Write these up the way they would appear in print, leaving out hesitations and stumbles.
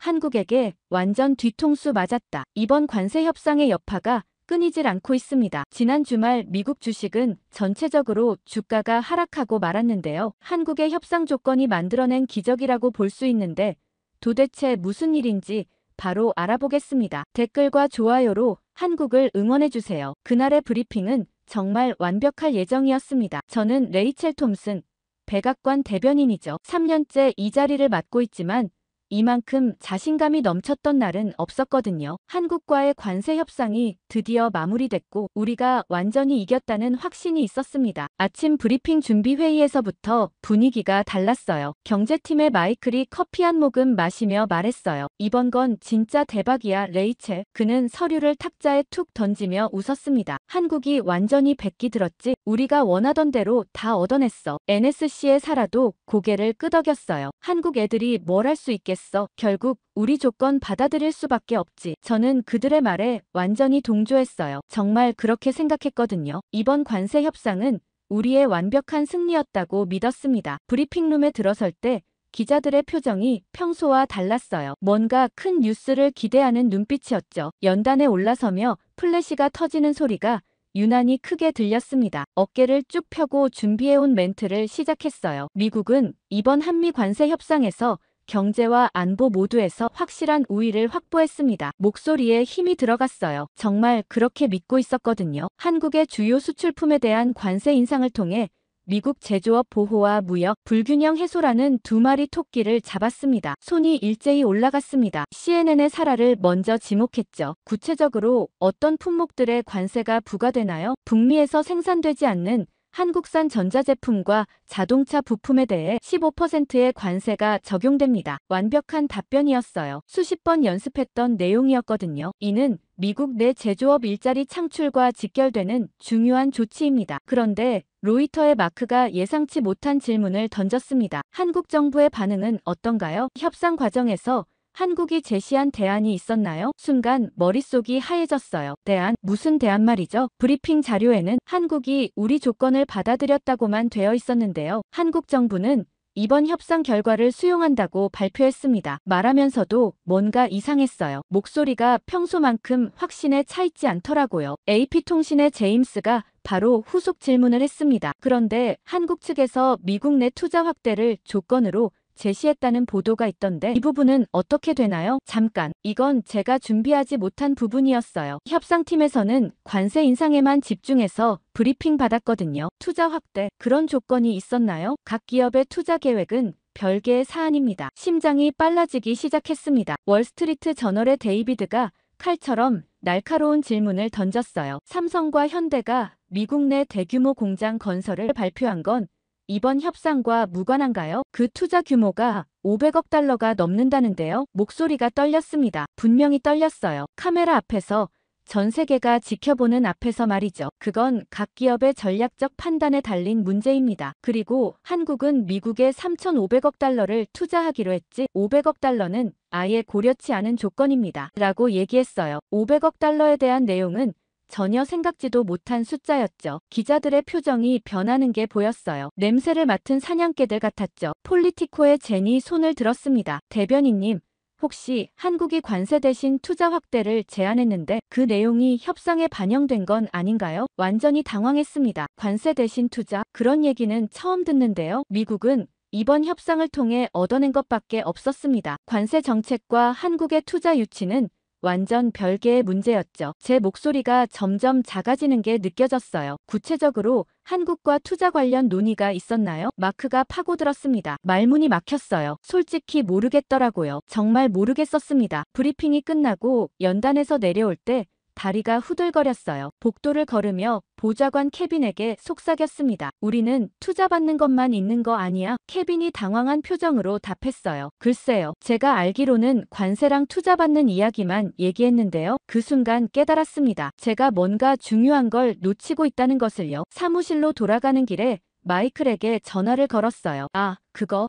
한국에게 완전 뒤통수 맞았다. 이번 관세 협상의 여파가 끊이질 않고 있습니다. 지난 주말 미국 주식은 전체적으로 주가가 하락하고 말았는데요. 한국의 협상 조건이 만들어낸 기적이라고 볼 수 있는데 도대체 무슨 일인지 바로 알아보겠습니다. 댓글과 좋아요로 한국을 응원해주세요. 그날의 브리핑은 정말 완벽할 예정이었습니다. 저는 레이첼 톰슨, 백악관 대변인이죠. 3년째 이 자리를 맡고 있지만 이만큼 자신감이 넘쳤던 날은 없었거든요. 한국과의 관세 협상이 드디어 마무리됐고 우리가 완전히 이겼다는 확신이 있었습니다. 아침 브리핑 준비 회의에서부터 분위기가 달랐어요. 경제팀의 마이클이 커피 한 모금 마시며 말했어요. 이번 건 진짜 대박이야, 레이첼. 그는 서류를 탁자에 툭 던지며 웃었습니다. 한국이 완전히 백기 들었지? 우리가 원하던 대로 다 얻어냈어. NSC에 살아도 고개를 끄덕였어요. 한국 애들이 뭘 할 수 있겠어? 결국 우리 조건 받아들일 수밖에 없지. 저는 그들의 말에 완전히 동조했어요. 정말 그렇게 생각했거든요. 이번 관세 협상은 우리의 완벽한 승리였다고 믿었습니다. 브리핑룸에 들어설 때 기자들의 표정이 평소와 달랐어요. 뭔가 큰 뉴스를 기대하는 눈빛이었죠. 연단에 올라서며 플래시가 터지는 소리가 유난히 크게 들렸습니다. 어깨를 쭉 펴고 준비해온 멘트를 시작했어요. 미국은 이번 한미 관세 협상에서 경제와 안보 모두에서 확실한 우위를 확보했습니다. 목소리에 힘이 들어갔어요. 정말 그렇게 믿고 있었거든요. 한국의 주요 수출품에 대한 관세 인상을 통해 미국 제조업 보호와 무역 불균형 해소라는 두 마리 토끼를 잡았습니다. 손이 일제히 올라갔습니다. CNN의 사라를 먼저 지목했죠. 구체적으로 어떤 품목들의 관세가 부과되나요? 북미에서 생산되지 않는 한국산 전자제품과 자동차 부품에 대해 15%의 관세가 적용됩니다. 완벽한 답변이었어요. 수십 번 연습했던 내용이었거든요. 이는 미국 내 제조업 일자리 창출과 직결되는 중요한 조치입니다. 그런데 로이터의 마크가 예상치 못한 질문을 던졌습니다. 한국 정부의 반응은 어떤가요? 협상 과정에서 한국이 제시한 대안이 있었나요? 순간 머릿속이 하얘졌어요. 대안? 무슨 대안 말이죠? 브리핑 자료에는 한국이 우리 조건을 받아들였다고만 되어 있었는데요. 한국 정부는 이번 협상 결과를 수용한다고 발표했습니다. 말하면서도 뭔가 이상했어요. 목소리가 평소만큼 확신에 차있지 않더라고요. AP통신의 제임스가 바로 후속 질문을 했습니다. 그런데 한국 측에서 미국 내 투자 확대를 조건으로 제시했다는 보도가 있던데 이 부분은 어떻게 되나요? 잠깐, 이건 제가 준비하지 못한 부분이었어요. 협상팀에서는 관세 인상에만 집중해서 브리핑 받았거든요. 투자 확대, 그런 조건이 있었나요? 각 기업의 투자 계획은 별개의 사안입니다. 심장이 빨라지기 시작했습니다. 월스트리트 저널의 데이비드가 칼처럼 날카로운 질문을 던졌어요. 삼성과 현대가 미국 내 대규모 공장 건설을 발표한 건 이번 협상과 무관한가요? 그 투자 규모가 500억 달러가 넘는다는데요. 목소리가 떨렸습니다. 분명히 떨렸어요. 카메라 앞에서, 전 세계가 지켜보는 앞에서 말이죠. 그건 각 기업의 전략적 판단에 달린 문제입니다. 그리고 한국은 미국에 3,500억 달러를 투자하기로 했지. 500억 달러는 아예 고려치 않은 조건입니다. 라고 얘기했어요. 500억 달러에 대한 내용은 전혀 생각지도 못한 숫자였죠. 기자들의 표정이 변하는 게 보였어요. 냄새를 맡은 사냥개들 같았죠. 폴리티코의 제니 손을 들었습니다. 대변인님, 혹시 한국이 관세 대신 투자 확대를 제안했는데 그 내용이 협상에 반영된 건 아닌가요? 완전히 당황했습니다. 관세 대신 투자? 그런 얘기는 처음 듣는데요. 미국은 이번 협상을 통해 얻어낸 것밖에 없었습니다. 관세 정책과 한국의 투자 유치는 완전 별개의 문제였죠. 제 목소리가 점점 작아지는 게 느껴졌어요. 구체적으로 한국과 투자 관련 논의가 있었나요? 마크가 파고들었습니다. 말문이 막혔어요. 솔직히 모르겠더라고요. 정말 모르겠었습니다. 브리핑이 끝나고 연단에서 내려올 때 다리가 후들거렸어요. 복도를 걸으며 보좌관 케빈에게 속삭였습니다. 우리는 투자받는 것만 있는 거 아니야? 케빈이 당황한 표정으로 답했어요. 글쎄요. 제가 알기로는 관세랑 투자받는 이야기만 얘기했는데요. 그 순간 깨달았습니다. 제가 뭔가 중요한 걸 놓치고 있다는 것을요. 사무실로 돌아가는 길에 마이클에게 전화를 걸었어요.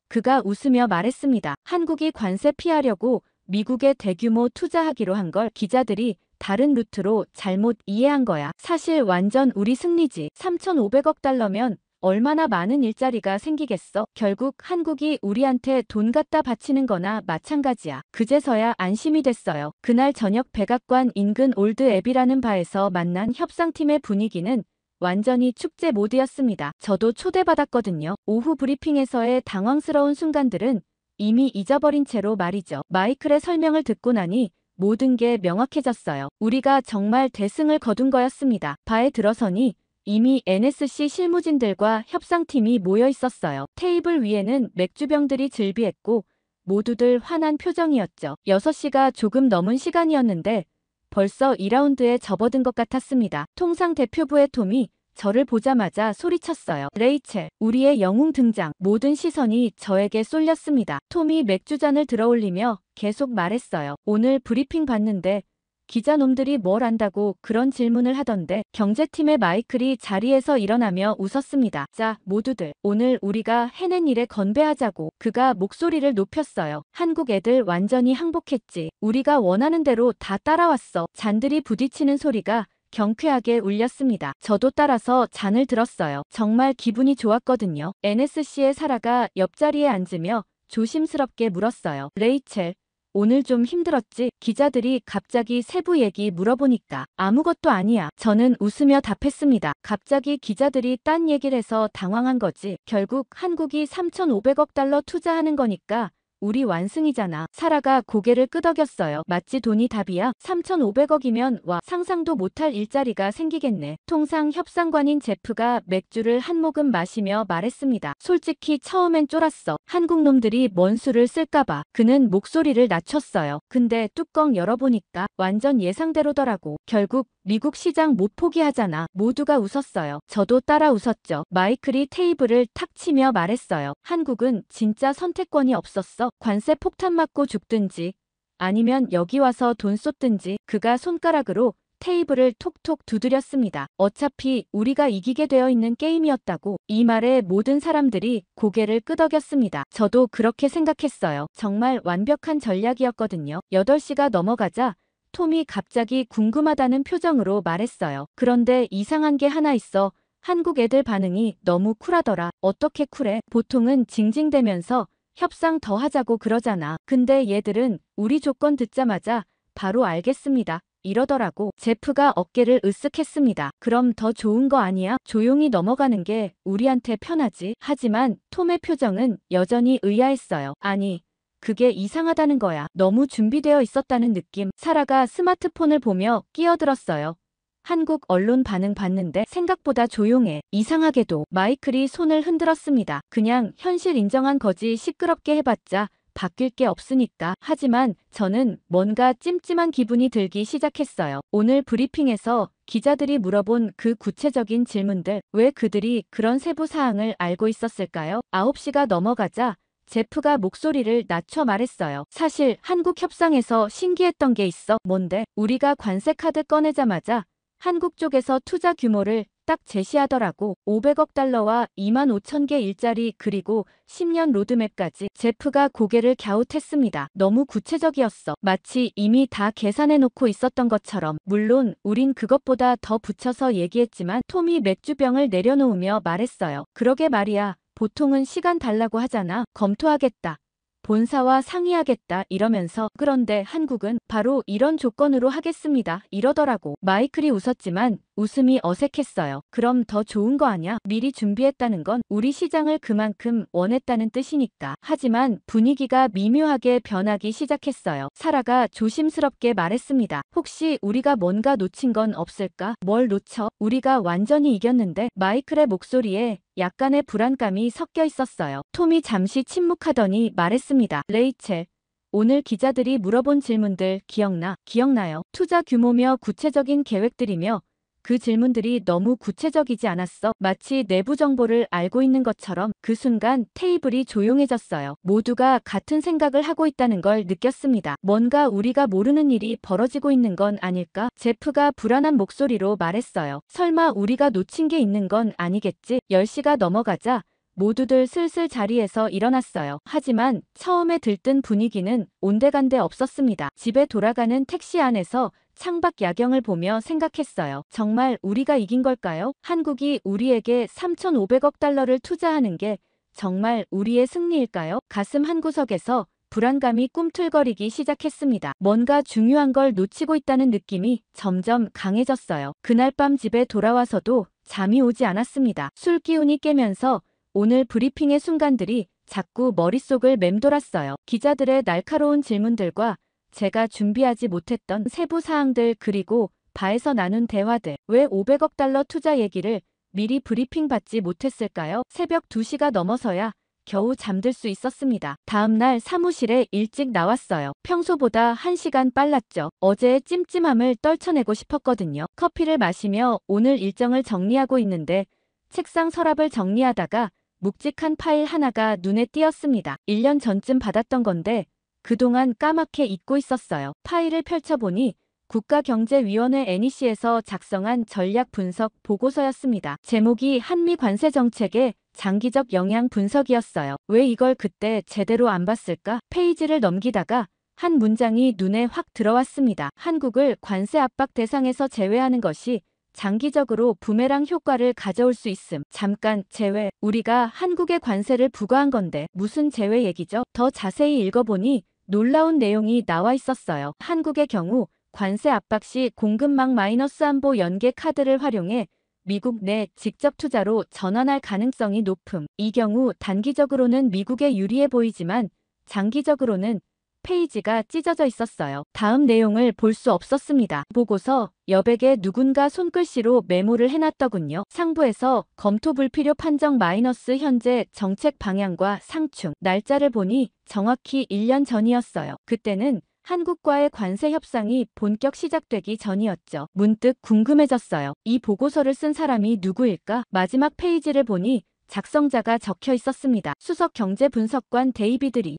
그가 웃으며 말했습니다. 한국이 관세 피하려고 미국에 대규모 투자하기로 한 걸 기자들이 다른 루트로 잘못 이해한 거야. 사실 완전 우리 승리지. 3,500억 달러면 얼마나 많은 일자리가 생기겠어. 결국 한국이 우리한테 돈 갖다 바치는 거나 마찬가지야. 그제서야 안심이 됐어요. 그날 저녁 백악관 인근 올드앱이라는 바에서 만난 협상팀의 분위기는 완전히 축제 모드였습니다. 저도 초대받았거든요. 오후 브리핑에서의 당황스러운 순간들은 이미 잊어버린 채로 말이죠. 마이클의 설명을 듣고 나니 모든 게 명확해졌어요. 우리가 정말 대승을 거둔 거였습니다. 바에 들어서니 이미 NSC 실무진들과 협상팀이 모여 있었어요. 테이블 위에는 맥주병들이 즐비했고 모두들 환한 표정이었죠. 6시가 조금 넘은 시간이었는데 벌써 2라운드에 접어든 것 같았습니다. 통상 대표부의 톰이 저를 보자마자 소리쳤어요. 레이첼, 우리의 영웅 등장. 모든 시선이 저에게 쏠렸습니다. 톰이 맥주잔을 들어올리며 계속 말했어요. 오늘 브리핑 봤는데 기자놈들이 뭘 안다고 그런 질문을 하던데. 경제팀의 마이클이 자리에서 일어나며 웃었습니다. 자, 모두들 오늘 우리가 해낸 일에 건배하자고. 그가 목소리를 높였어요. 한국 애들 완전히 항복했지. 우리가 원하는 대로 다 따라왔어. 잔들이 부딪히는 소리가 경쾌하게 울렸습니다. 저도 따라서 잔을 들었어요. 정말 기분이 좋았거든요. NSC의 사라가 옆자리에 앉으며 조심스럽게 물었어요. 레이첼, 오늘 좀 힘들었지? 기자들이 갑자기 세부 얘기 물어보니까 아무것도 아니야. 저는 웃으며 답했습니다. 갑자기 기자들이 딴 얘기를 해서 당황한 거지. 결국 한국이 3,500억 달러 투자하는 거니까 우리 완승이잖아. 사라가 고개를 끄덕였어요. 맞지, 돈이 답이야? 3,500억이면 와, 상상도 못할 일자리가 생기겠네. 통상 협상관인 제프가 맥주를 한 모금 마시며 말했습니다. 솔직히 처음엔 쫄았어. 한국 놈들이 뭔 수를 쓸까봐. 그는 목소리를 낮췄어요. 근데 뚜껑 열어보니까 완전 예상대로더라고. 결국 미국 시장 못 포기하잖아. 모두가 웃었어요. 저도 따라 웃었죠. 마이클이 테이블을 탁 치며 말했어요. 한국은 진짜 선택권이 없었어. 관세 폭탄 맞고 죽든지 아니면 여기 와서 돈 쏟든지. 그가 손가락으로 테이블을 톡톡 두드렸습니다. 어차피 우리가 이기게 되어 있는 게임이었다고. 이 말에 모든 사람들이 고개를 끄덕였습니다. 저도 그렇게 생각했어요. 정말 완벽한 전략이었거든요. 8시가 넘어가자 톰이 갑자기 궁금하다는 표정으로 말했어요. 그런데 이상한 게 하나 있어. 한국 애들 반응이 너무 쿨하더라. 어떻게 쿨해? 보통은 징징대면서 협상 더 하자고 그러잖아. 근데 얘들은 우리 조건 듣자마자 바로 알겠습니다. 이러더라고. 제프가 어깨를 으쓱했습니다. 그럼 더 좋은 거 아니야? 조용히 넘어가는 게 우리한테 편하지. 하지만 톰의 표정은 여전히 의아했어요. 아니, 그게 이상하다는 거야. 너무 준비되어 있었다는 느낌. 사라가 스마트폰을 보며 끼어들었어요. 한국 언론 반응 봤는데 생각보다 조용해. 이상하게도. 마이클이 손을 흔들었습니다. 그냥 현실 인정한 거지. 시끄럽게 해봤자 바뀔 게 없으니까. 하지만 저는 뭔가 찜찜한 기분이 들기 시작했어요. 오늘 브리핑에서 기자들이 물어본 그 구체적인 질문들, 왜 그들이 그런 세부 사항을 알고 있었을까요? 9시가 넘어가자 제프가 목소리를 낮춰 말했어요. 사실 한국 협상에서 신기했던 게 있어. 뭔데? 우리가 관세 카드 꺼내자마자 한국 쪽에서 투자 규모를 딱 제시하더라고. 500억 달러와 2만 5천 개 일자리, 그리고 10년 로드맵까지. 제프가 고개를 갸웃했습니다. 너무 구체적이었어. 마치 이미 다 계산해놓고 있었던 것처럼. 물론 우린 그것보다 더 붙여서 얘기했지만. 톰이 맥주병을 내려놓으며 말했어요. 그러게 말이야. 보통은 시간 달라고 하잖아. 검토하겠다. 본사와 상의하겠다 이러면서. 그런데 한국은 바로 이런 조건으로 하겠습니다 이러더라고. 마이클이 웃었지만 웃음이 어색했어요. 그럼 더 좋은 거 아냐? 미리 준비했다는 건 우리 시장을 그만큼 원했다는 뜻이니까. 하지만 분위기가 미묘하게 변하기 시작했어요. 사라가 조심스럽게 말했습니다. 혹시 우리가 뭔가 놓친 건 없을까? 뭘 놓쳐? 우리가 완전히 이겼는데. 마이클의 목소리에 약간의 불안감이 섞여 있었어요. 톰이 잠시 침묵하더니 말했습니다. 레이첼, 오늘 기자들이 물어본 질문들 기억나? 기억나요? 투자 규모며 구체적인 계획들이며. 그 질문들이 너무 구체적이지 않았어? 마치 내부 정보를 알고 있는 것처럼. 그 순간 테이블이 조용해졌어요. 모두가 같은 생각을 하고 있다는 걸 느꼈습니다. 뭔가 우리가 모르는 일이 벌어지고 있는 건 아닐까? 제프가 불안한 목소리로 말했어요. 설마 우리가 놓친 게 있는 건 아니겠지? 10시가 넘어가자 모두들 슬슬 자리에서 일어났어요. 하지만 처음에 들뜬 분위기는 온데간데 없었습니다. 집에 돌아가는 택시 안에서 창밖 야경을 보며 생각했어요. 정말 우리가 이긴 걸까요? 한국이 우리에게 3,500억 달러를 투자하는 게 정말 우리의 승리일까요? 가슴 한구석에서 불안감이 꿈틀거리기 시작했습니다. 뭔가 중요한 걸 놓치고 있다는 느낌이 점점 강해졌어요. 그날 밤 집에 돌아와서도 잠이 오지 않았습니다. 술 기운이 깨면서 오늘 브리핑의 순간들이 자꾸 머릿속을 맴돌았어요. 기자들의 날카로운 질문들과 제가 준비하지 못했던 세부 사항들, 그리고 바에서 나눈 대화들. 왜 500억 달러 투자 얘기를 미리 브리핑 받지 못했을까요? 새벽 2시가 넘어서야 겨우 잠들 수 있었습니다. 다음날 사무실에 일찍 나왔어요. 평소보다 1시간 빨랐죠. 어제의 찜찜함을 떨쳐내고 싶었거든요. 커피를 마시며 오늘 일정을 정리하고 있는데 책상 서랍을 정리하다가 묵직한 파일 하나가 눈에 띄었습니다. 1년 전쯤 받았던 건데 그동안 까맣게 잊고 있었어요. 파일을 펼쳐보니 국가경제위원회 NEC에서 작성한 전략 분석 보고서였습니다. 제목이 한미 관세 정책의 장기적 영향 분석이었어요. 왜 이걸 그때 제대로 안 봤을까? 페이지를 넘기다가 한 문장이 눈에 확 들어왔습니다. 한국을 관세 압박 대상에서 제외하는 것이 장기적으로 부메랑 효과를 가져올 수 있음. 잠깐, 제외. 우리가 한국에 관세를 부과한 건데 무슨 제외 얘기죠? 더 자세히 읽어보니 놀라운 내용이 나와 있었어요. 한국의 경우 관세 압박 시 공급망 마이너스 안보 연계 카드를 활용해 미국 내 직접 투자로 전환할 가능성이 높음. 이 경우 단기적으로는 미국에 유리해 보이지만 장기적으로는 페이지가 찢어져 있었어요. 다음 내용을 볼 수 없었습니다. 보고서 여백에 누군가 손글씨로 메모를 해놨더군요. 상부에서 검토 불필요 판정 마이너스 현재 정책 방향과 상충. 날짜를 보니 정확히 1년 전이었어요. 그때는 한국과의 관세 협상이 본격 시작되기 전이었죠. 문득 궁금해졌어요. 이 보고서를 쓴 사람이 누구일까? 마지막 페이지를 보니 작성자가 적혀 있었습니다. 수석 경제분석관 데이비드 리.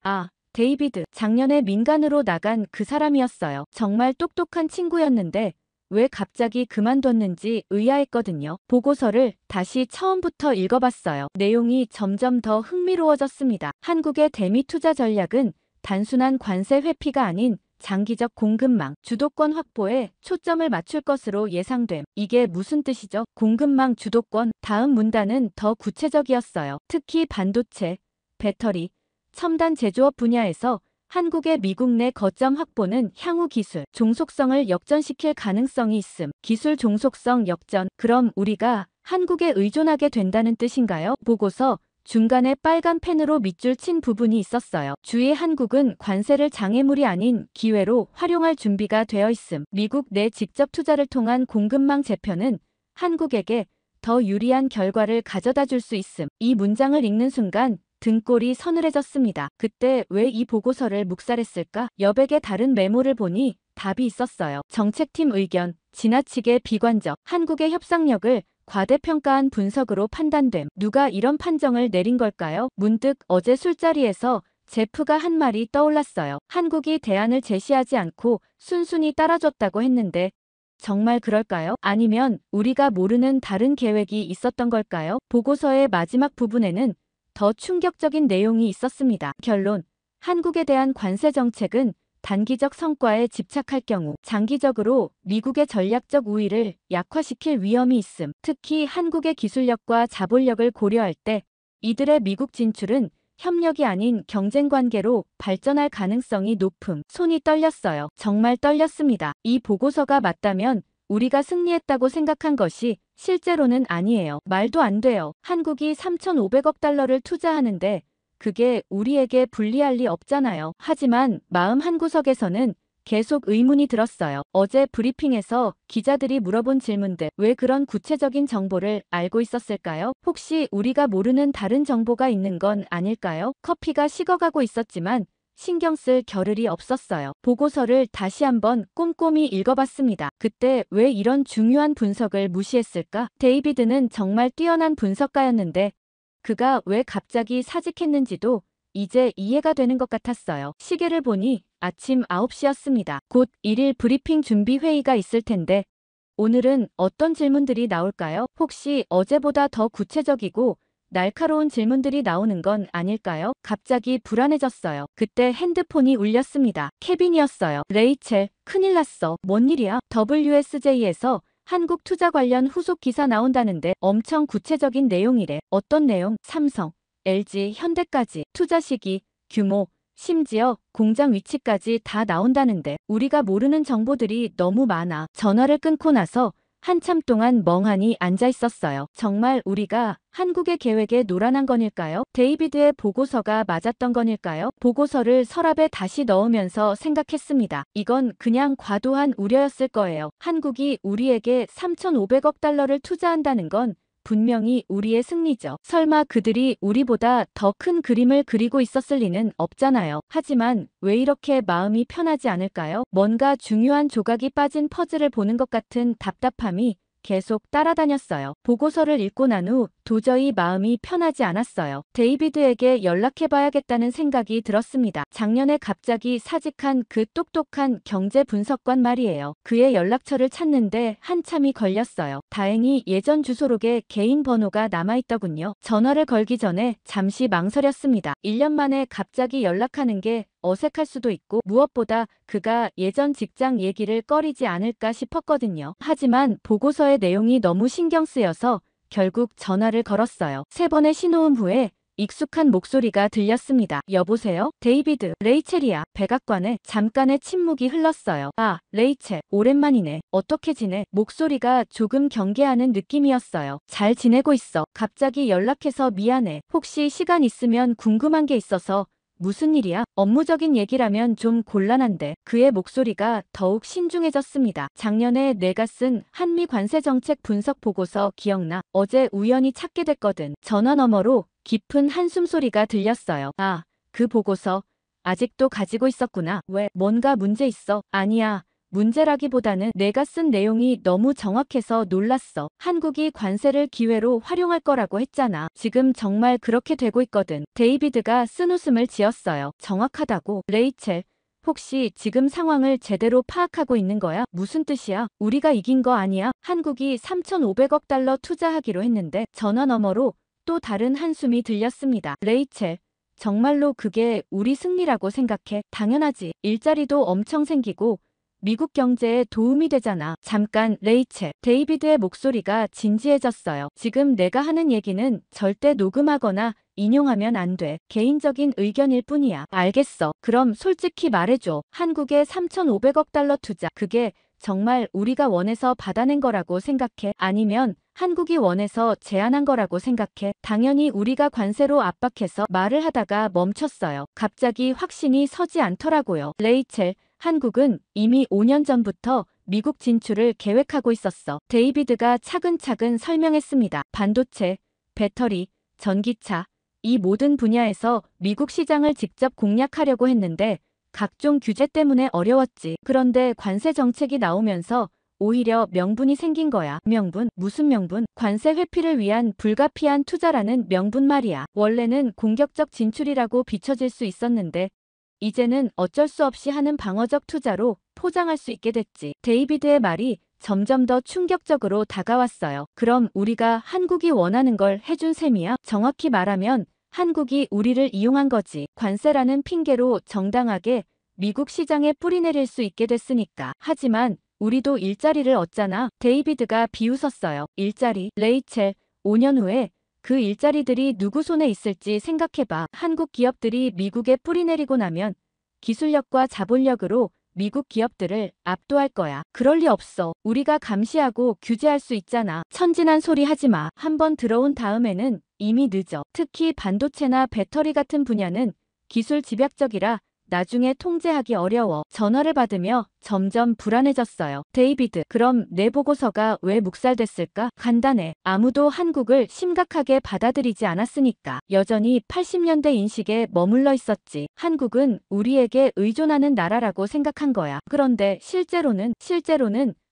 데이비드. 작년에 민간으로 나간 그 사람이었어요. 정말 똑똑한 친구였는데 왜 갑자기 그만뒀는지 의아했거든요. 보고서를 다시 처음부터 읽어봤어요. 내용이 점점 더 흥미로워졌습니다. 한국의 대미 투자 전략은 단순한 관세 회피가 아닌 장기적 공급망, 주도권 확보에 초점을 맞출 것으로 예상됨. 이게 무슨 뜻이죠? 공급망 주도권. 다음 문단은 더 구체적이었어요. 특히 반도체, 배터리, 첨단 제조업 분야에서 한국의 미국 내 거점 확보는 향후 기술 종속성을 역전시킬 가능성이 있음. 기술 종속성 역전. 그럼 우리가 한국에 의존하게 된다는 뜻인가요? 보고서 중간에 빨간 펜으로 밑줄 친 부분이 있었어요. 주의 한국은 관세를 장애물이 아닌 기회로 활용할 준비가 되어 있음. 미국 내 직접 투자를 통한 공급망 재편은 한국에게 더 유리한 결과를 가져다 줄 수 있음. 이 문장을 읽는 순간 등골이 서늘해졌습니다. 그때 왜 이 보고서를 묵살했을까? 여백의 다른 메모를 보니 답이 있었어요. 정책팀 의견, 지나치게 비관적, 한국의 협상력을 과대평가한 분석으로 판단됨. 누가 이런 판정을 내린 걸까요? 문득 어제 술자리에서 제프가 한 말이 떠올랐어요. 한국이 대안을 제시하지 않고 순순히 따라줬다고 했는데 정말 그럴까요? 아니면 우리가 모르는 다른 계획이 있었던 걸까요? 보고서의 마지막 부분에는 더 충격적인 내용이 있었습니다. 결론. 한국에 대한 관세 정책은 단기적 성과에 집착할 경우 장기적으로 미국의 전략적 우위를 약화시킬 위험이 있음. 특히 한국의 기술력과 자본력을 고려할 때 이들의 미국 진출은 협력이 아닌 경쟁 관계로 발전할 가능성이 높음. 손이 떨렸어요. 정말 떨렸습니다. 이 보고서가 맞다면 우리가 승리했다고 생각한 것이 실제로는 아니에요. 말도 안 돼요. 한국이 3,500억 달러를 투자하는데 그게 우리에게 불리할 리 없잖아요. 하지만 마음 한구석에서는 계속 의문이 들었어요. 어제 브리핑에서 기자들이 물어본 질문들, 왜 그런 구체적인 정보를 알고 있었을까요? 혹시 우리가 모르는 다른 정보가 있는 건 아닐까요? 커피가 식어가고 있었지만 신경 쓸 겨를이 없었어요. 보고서를 다시 한번 꼼꼼히 읽어봤습니다. 그때 왜 이런 중요한 분석을 무시했을까? 데이비드는 정말 뛰어난 분석가였는데 그가 왜 갑자기 사직했는지도 이제 이해가 되는 것 같았어요. 시계를 보니 아침 9시였습니다. 곧 1일 브리핑 준비 회의가 있을 텐데 오늘은 어떤 질문들이 나올까요? 혹시 어제보다 더 구체적이고 날카로운 질문들이 나오는 건 아닐까요? 갑자기 불안해졌어요. 그때 핸드폰이 울렸습니다. 케빈이었어요. 레이첼, 큰일 났어. 뭔 일이야? WSJ에서 한국 투자 관련 후속 기사 나온다는데 엄청 구체적인 내용이래. 어떤 내용? 삼성, LG, 현대까지 투자 시기, 규모, 심지어 공장 위치까지 다 나온다는데 우리가 모르는 정보들이 너무 많아. 전화를 끊고 나서 한참 동안 멍하니 앉아 있었어요. 정말 우리가 한국의 계획에 노란한 건일까요? 데이비드의 보고서가 맞았던 건일까요? 보고서를 서랍에 다시 넣으면서 생각했습니다. 이건 그냥 과도한 우려였을 거예요. 한국이 우리에게 3,500억 달러를 투자한다는 건 분명히 우리의 승리죠. 설마 그들이 우리보다 더 큰 그림을 그리고 있었을 리는 없잖아요. 하지만 왜 이렇게 마음이 편하지 않을까요? 뭔가 중요한 조각이 빠진 퍼즐을 보는 것 같은 답답함이 계속 따라다녔어요. 보고서를 읽고 난 후 도저히 마음이 편하지 않았어요. 데이비드에게 연락해봐야겠다는 생각이 들었습니다. 작년에 갑자기 사직한 그 똑똑한 경제 분석관 말이에요. 그의 연락처를 찾는데 한참이 걸렸어요. 다행히 예전 주소록에 개인 번호가 남아있더군요. 전화를 걸기 전에 잠시 망설였습니다. 1년 만에 갑자기 연락하는 게 어색할 수도 있고 무엇보다 그가 예전 직장 얘기를 꺼리지 않을까 싶었거든요. 하지만 보고서의 내용이 너무 신경 쓰여서 결국 전화를 걸었어요. 3번의 신호음 후에 익숙한 목소리가 들렸습니다. 여보세요? 데이비드, 레이첼이야. 백악관에 잠깐의 침묵이 흘렀어요. 아, 레이첼, 오랜만이네. 어떻게 지내? 목소리가 조금 경계하는 느낌이었어요. 잘 지내고 있어. 갑자기 연락해서 미안해. 혹시 시간 있으면 궁금한 게 있어서. 무슨 일이야? 업무적인 얘기라면 좀 곤란한데. 그의 목소리가 더욱 신중해졌습니다. 작년에 내가 쓴 한미 관세 정책 분석 보고서 기억나? 어제 우연히 찾게 됐거든. 전화 너머로 깊은 한숨 소리가 들렸어요. 아, 그 보고서 아직도 가지고 있었구나. 왜? 뭔가 문제 있어? 아니야. 문제라기보다는 내가 쓴 내용이 너무 정확해서 놀랐어. 한국이 관세를 기회로 활용할 거라고 했잖아. 지금 정말 그렇게 되고 있거든. 데이비드가 쓴웃음을 지었어요. 정확하다고? 레이첼, 혹시 지금 상황을 제대로 파악하고 있는 거야? 무슨 뜻이야? 우리가 이긴 거 아니야? 한국이 3,500억 달러 투자하기로 했는데. 전화 너머로 또 다른 한숨이 들렸습니다. 레이첼, 정말로 그게 우리 승리라고 생각해? 당연하지. 일자리도 엄청 생기고 미국 경제에 도움이 되잖아. 잠깐, 레이첼. 데이비드의 목소리가 진지해졌어요. 지금 내가 하는 얘기는 절대 녹음하거나 인용하면 안 돼. 개인적인 의견일 뿐이야. 알겠어. 그럼 솔직히 말해줘. 한국의 3,500억 달러 투자, 그게 정말 우리가 원해서 받아낸 거라고 생각해? 아니면 한국이 원해서 제안한 거라고 생각해? 당연히 우리가 관세로 압박해서 말을 하다가 멈췄어요. 갑자기 확신이 서지 않더라고요. 레이첼, 한국은 이미 5년 전부터 미국 진출을 계획하고 있었어. 데이비드가 차근차근 설명했습니다. 반도체, 배터리, 전기차, 이 모든 분야에서 미국 시장을 직접 공략하려고 했는데 각종 규제 때문에 어려웠지. 그런데 관세 정책이 나오면서 오히려 명분이 생긴 거야. 명분? 무슨 명분? 관세 회피를 위한 불가피한 투자라는 명분 말이야. 원래는 공격적 진출이라고 비춰질 수 있었는데 이제는 어쩔 수 없이 하는 방어적 투자로 포장할 수 있게 됐지. 데이비드의 말이 점점 더 충격적으로 다가왔어요. 그럼 우리가 한국이 원하는 걸 해준 셈이야? 정확히 말하면 한국이 우리를 이용한 거지. 관세라는 핑계로 정당하게 미국 시장에 뿌리내릴 수 있게 됐으니까. 하지만 우리도 일자리를 얻잖아. 데이비드가 비웃었어요. 일자리? 레이첼, 5년 후에 그 일자리들이 누구 손에 있을지 생각해봐. 한국 기업들이 미국에 뿌리내리고 나면 기술력과 자본력으로 미국 기업들을 압도할 거야. 그럴 리 없어. 우리가 감시하고 규제할 수 있잖아. 천진한 소리 하지 마. 한번 들어온 다음에는 이미 늦어. 특히 반도체나 배터리 같은 분야는 기술 집약적이라 나중에 통제하기 어려워. 전화를 받으며 점점 불안해졌어요. 데이비드, 그럼 내 보고서가 왜 묵살됐을까? 간단해. 아무도 한국을 심각하게 받아들이지 않았으니까. 여전히 80년대 인식에 머물러 있었지. 한국은 우리에게 의존하는 나라라고 생각한 거야. 그런데 실제로는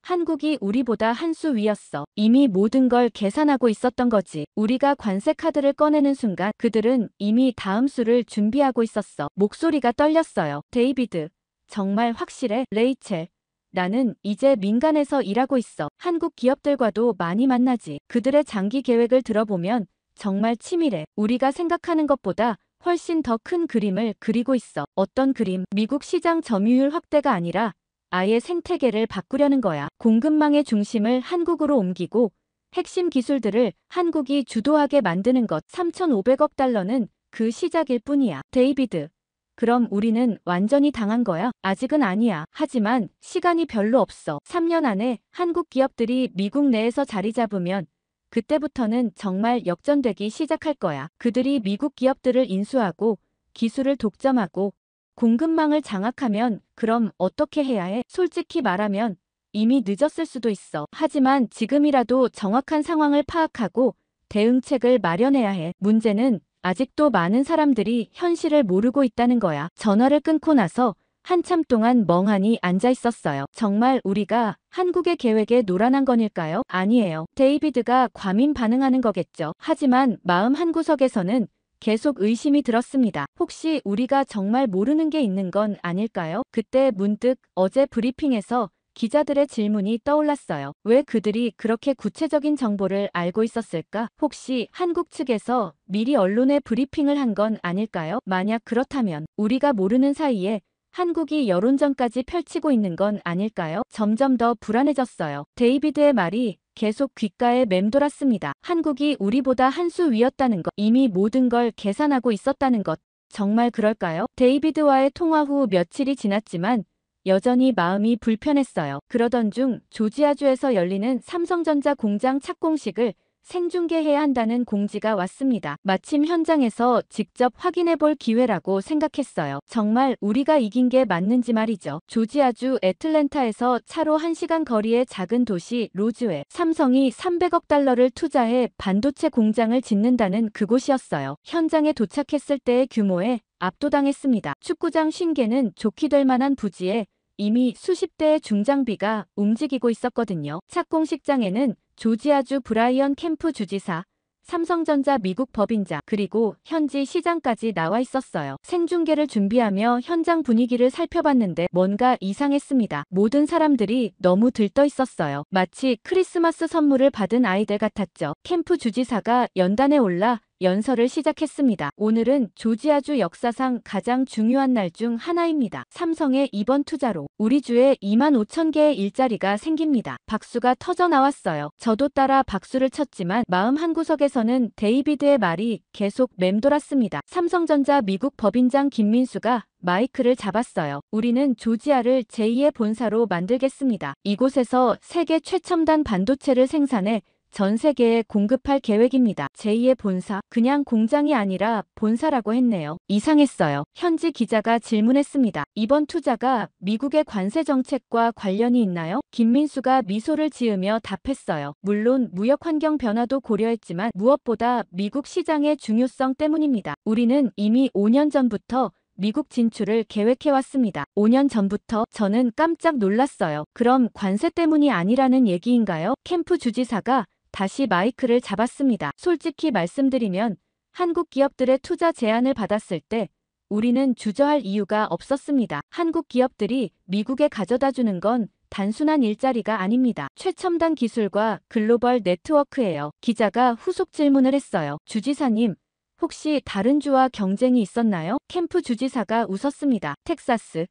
한국이 우리보다 한 수 위였어. 이미 모든 걸 계산하고 있었던 거지. 우리가 관세 카드를 꺼내는 순간 그들은 이미 다음 수를 준비하고 있었어. 목소리가 떨렸어요. 데이비드, 정말 확실해? 레이첼, 나는 이제 민간에서 일하고 있어. 한국 기업들과도 많이 만나지. 그들의 장기 계획을 들어보면 정말 치밀해. 우리가 생각하는 것보다 훨씬 더 큰 그림을 그리고 있어. 어떤 그림? 미국 시장 점유율 확대가 아니라 아예 생태계를 바꾸려는 거야. 공급망의 중심을 한국으로 옮기고 핵심 기술들을 한국이 주도하게 만드는 것. 3,500억 달러는 그 시작일 뿐이야. 데이비드. 그럼 우리는 완전히 당한 거야? 아직은 아니야. 하지만 시간이 별로 없어. 3년 안에 한국 기업들이 미국 내에서 자리 잡으면 그때부터는 정말 역전되기 시작할 거야. 그들이 미국 기업들을 인수하고 기술을 독점하고 공급망을 장악하면 그럼 어떻게 해야 해? 솔직히 말하면 이미 늦었을 수도 있어. 하지만 지금이라도 정확한 상황을 파악하고 대응책을 마련해야 해. 문제는 아직도 많은 사람들이 현실을 모르고 있다는 거야. 전화를 끊고 나서 한참 동안 멍하니 앉아 있었어요. 정말 우리가 한국의 계획에 노란한 건일까요? 아니에요. 데이비드가 과민 반응하는 거겠죠. 하지만 마음 한구석에서는 계속 의심이 들었습니다. 혹시 우리가 정말 모르는 게 있는 건 아닐까요? 그때 문득 어제 브리핑에서 기자들의 질문이 떠올랐어요. 왜 그들이 그렇게 구체적인 정보를 알고 있었을까? 혹시 한국 측에서 미리 언론에 브리핑을 한 건 아닐까요? 만약 그렇다면 우리가 모르는 사이에 한국이 여론전까지 펼치고 있는 건 아닐까요? 점점 더 불안해졌어요. 데이비드의 말이 계속 귓가에 맴돌았습니다. 한국이 우리보다 한 수 위였다는 것, 이미 모든 걸 계산하고 있었다는 것. 정말 그럴까요? 데이비드와의 통화 후 며칠이 지났지만 여전히 마음이 불편했어요. 그러던 중 조지아주에서 열리는 삼성전자 공장 착공식을 생중계해야 한다는 공지가 왔습니다. 마침 현장에서 직접 확인해볼 기회라고 생각했어요. 정말 우리가 이긴 게 맞는지 말이죠. 조지아주 애틀랜타에서 차로 1시간 거리의 작은 도시 로즈웰. 삼성이 300억 달러를 투자해 반도체 공장을 짓는다는 그곳이었어요. 현장에 도착했을 때의 규모에 압도당했습니다. 축구장 50개는 좋게 될 만한 부지에 이미 수십 대의 중장비가 움직이고 있었거든요. 착공식장에는 조지아주 브라이언 캠프 주지사, 삼성전자 미국 법인장, 그리고 현지 시장까지 나와 있었어요. 생중계를 준비하며 현장 분위기를 살펴봤는데 뭔가 이상했습니다. 모든 사람들이 너무 들떠 있었어요. 마치 크리스마스 선물을 받은 아이들 같았죠. 캠프 주지사가 연단에 올라 연설을 시작했습니다. 오늘은 조지아주 역사상 가장 중요한 날 중 하나입니다. 삼성의 이번 투자로 우리 주에 25,000개의 일자리가 생깁니다. 박수가 터져 나왔어요. 저도 따라 박수를 쳤지만 마음 한구석에서는 데이비드의 말이 계속 맴돌았습니다. 삼성전자 미국 법인장 김민수가 마이크를 잡았어요. 우리는 조지아를 제2의 본사로 만들겠습니다. 이곳에서 세계 최첨단 반도체를 생산해 전 세계에 공급할 계획입니다. 제2의 본사, 그냥 공장이 아니라 본사라고 했네요. 이상했어요. 현지 기자가 질문했습니다. 이번 투자가 미국의 관세 정책과 관련이 있나요? 김민수가 미소를 지으며 답했어요. 물론 무역 환경 변화도 고려했지만 무엇보다 미국 시장의 중요성 때문입니다. 우리는 이미 5년 전부터 미국 진출을 계획해왔습니다. 5년 전부터 저는 깜짝 놀랐어요. 그럼 관세 때문이 아니라는 얘기인가요? 캠프 주지사가 다시 마이크를 잡았습니다. 솔직히 말씀드리면 한국 기업들의 투자 제안을 받았을 때 우리는 주저할 이유가 없었습니다. 한국 기업들이 미국에 가져다 주는 건 단순한 일자리가 아닙니다. 최첨단 기술과 글로벌 네트워크예요. 기자가 후속 질문을 했어요. 주지사님, 혹시 다른 주와 경쟁이 있었나요? 캠프 주지사가 웃었습니다. 텍사스,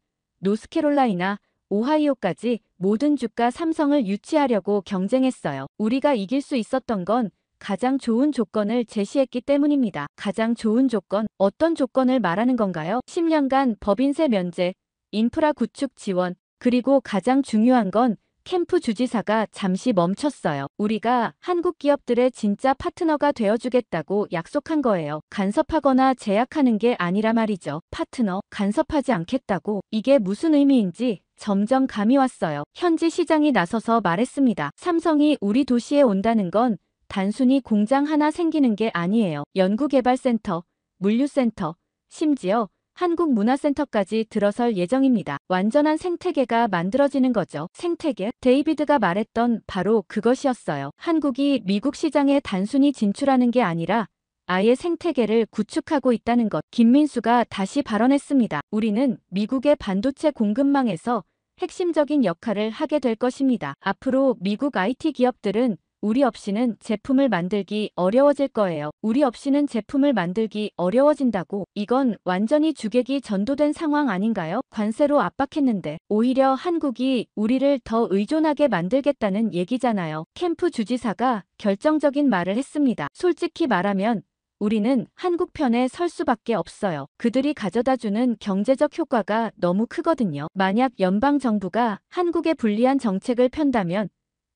노스캐롤라이나, 오하이오까지 모든 주가 삼성을 유치하려고 경쟁했어요. 우리가 이길 수 있었던 건 가장 좋은 조건을 제시했기 때문입니다. 가장 좋은 조건, 어떤 조건을 말하는 건가요? 10년간 법인세 면제, 인프라 구축 지원, 그리고 가장 중요한 건 캠프 주지사가 잠시 멈췄어요. 우리가 한국 기업들의 진짜 파트너가 되어주겠다고 약속한 거예요. 간섭하거나 제약하는 게 아니라 말이죠. 파트너, 간섭하지 않겠다고. 이게 무슨 의미인지 점점 감이 왔어요. 현지 시장이 나서서 말했습니다. 삼성이 우리 도시에 온다는 건 단순히 공장 하나 생기는 게 아니에요. 연구개발센터, 물류센터, 심지어 한국문화센터까지 들어설 예정입니다. 완전한 생태계가 만들어지는 거죠. 생태계? 데이비드가 말했던 바로 그것이었어요. 한국이 미국 시장에 단순히 진출하는 게 아니라 아예 생태계를 구축하고 있다는 것. 김민수가 다시 발언했습니다. 우리는 미국의 반도체 공급망에서 핵심적인 역할을 하게 될 것입니다. 앞으로 미국 IT 기업들은 우리 없이는 제품을 만들기 어려워질 거예요. 우리 없이는 제품을 만들기 어려워진다고? 이건 완전히 주객이 전도된 상황 아닌가요? 관세로 압박했는데 오히려 한국이 우리를 더 의존하게 만들겠다는 얘기잖아요. 캠프 주지사가 결정적인 말을 했습니다. 솔직히 말하면 우리는 한국 편에 설 수밖에 없어요. 그들이 가져다주는 경제적 효과가 너무 크거든요. 만약 연방정부가 한국에 불리한 정책을 편다면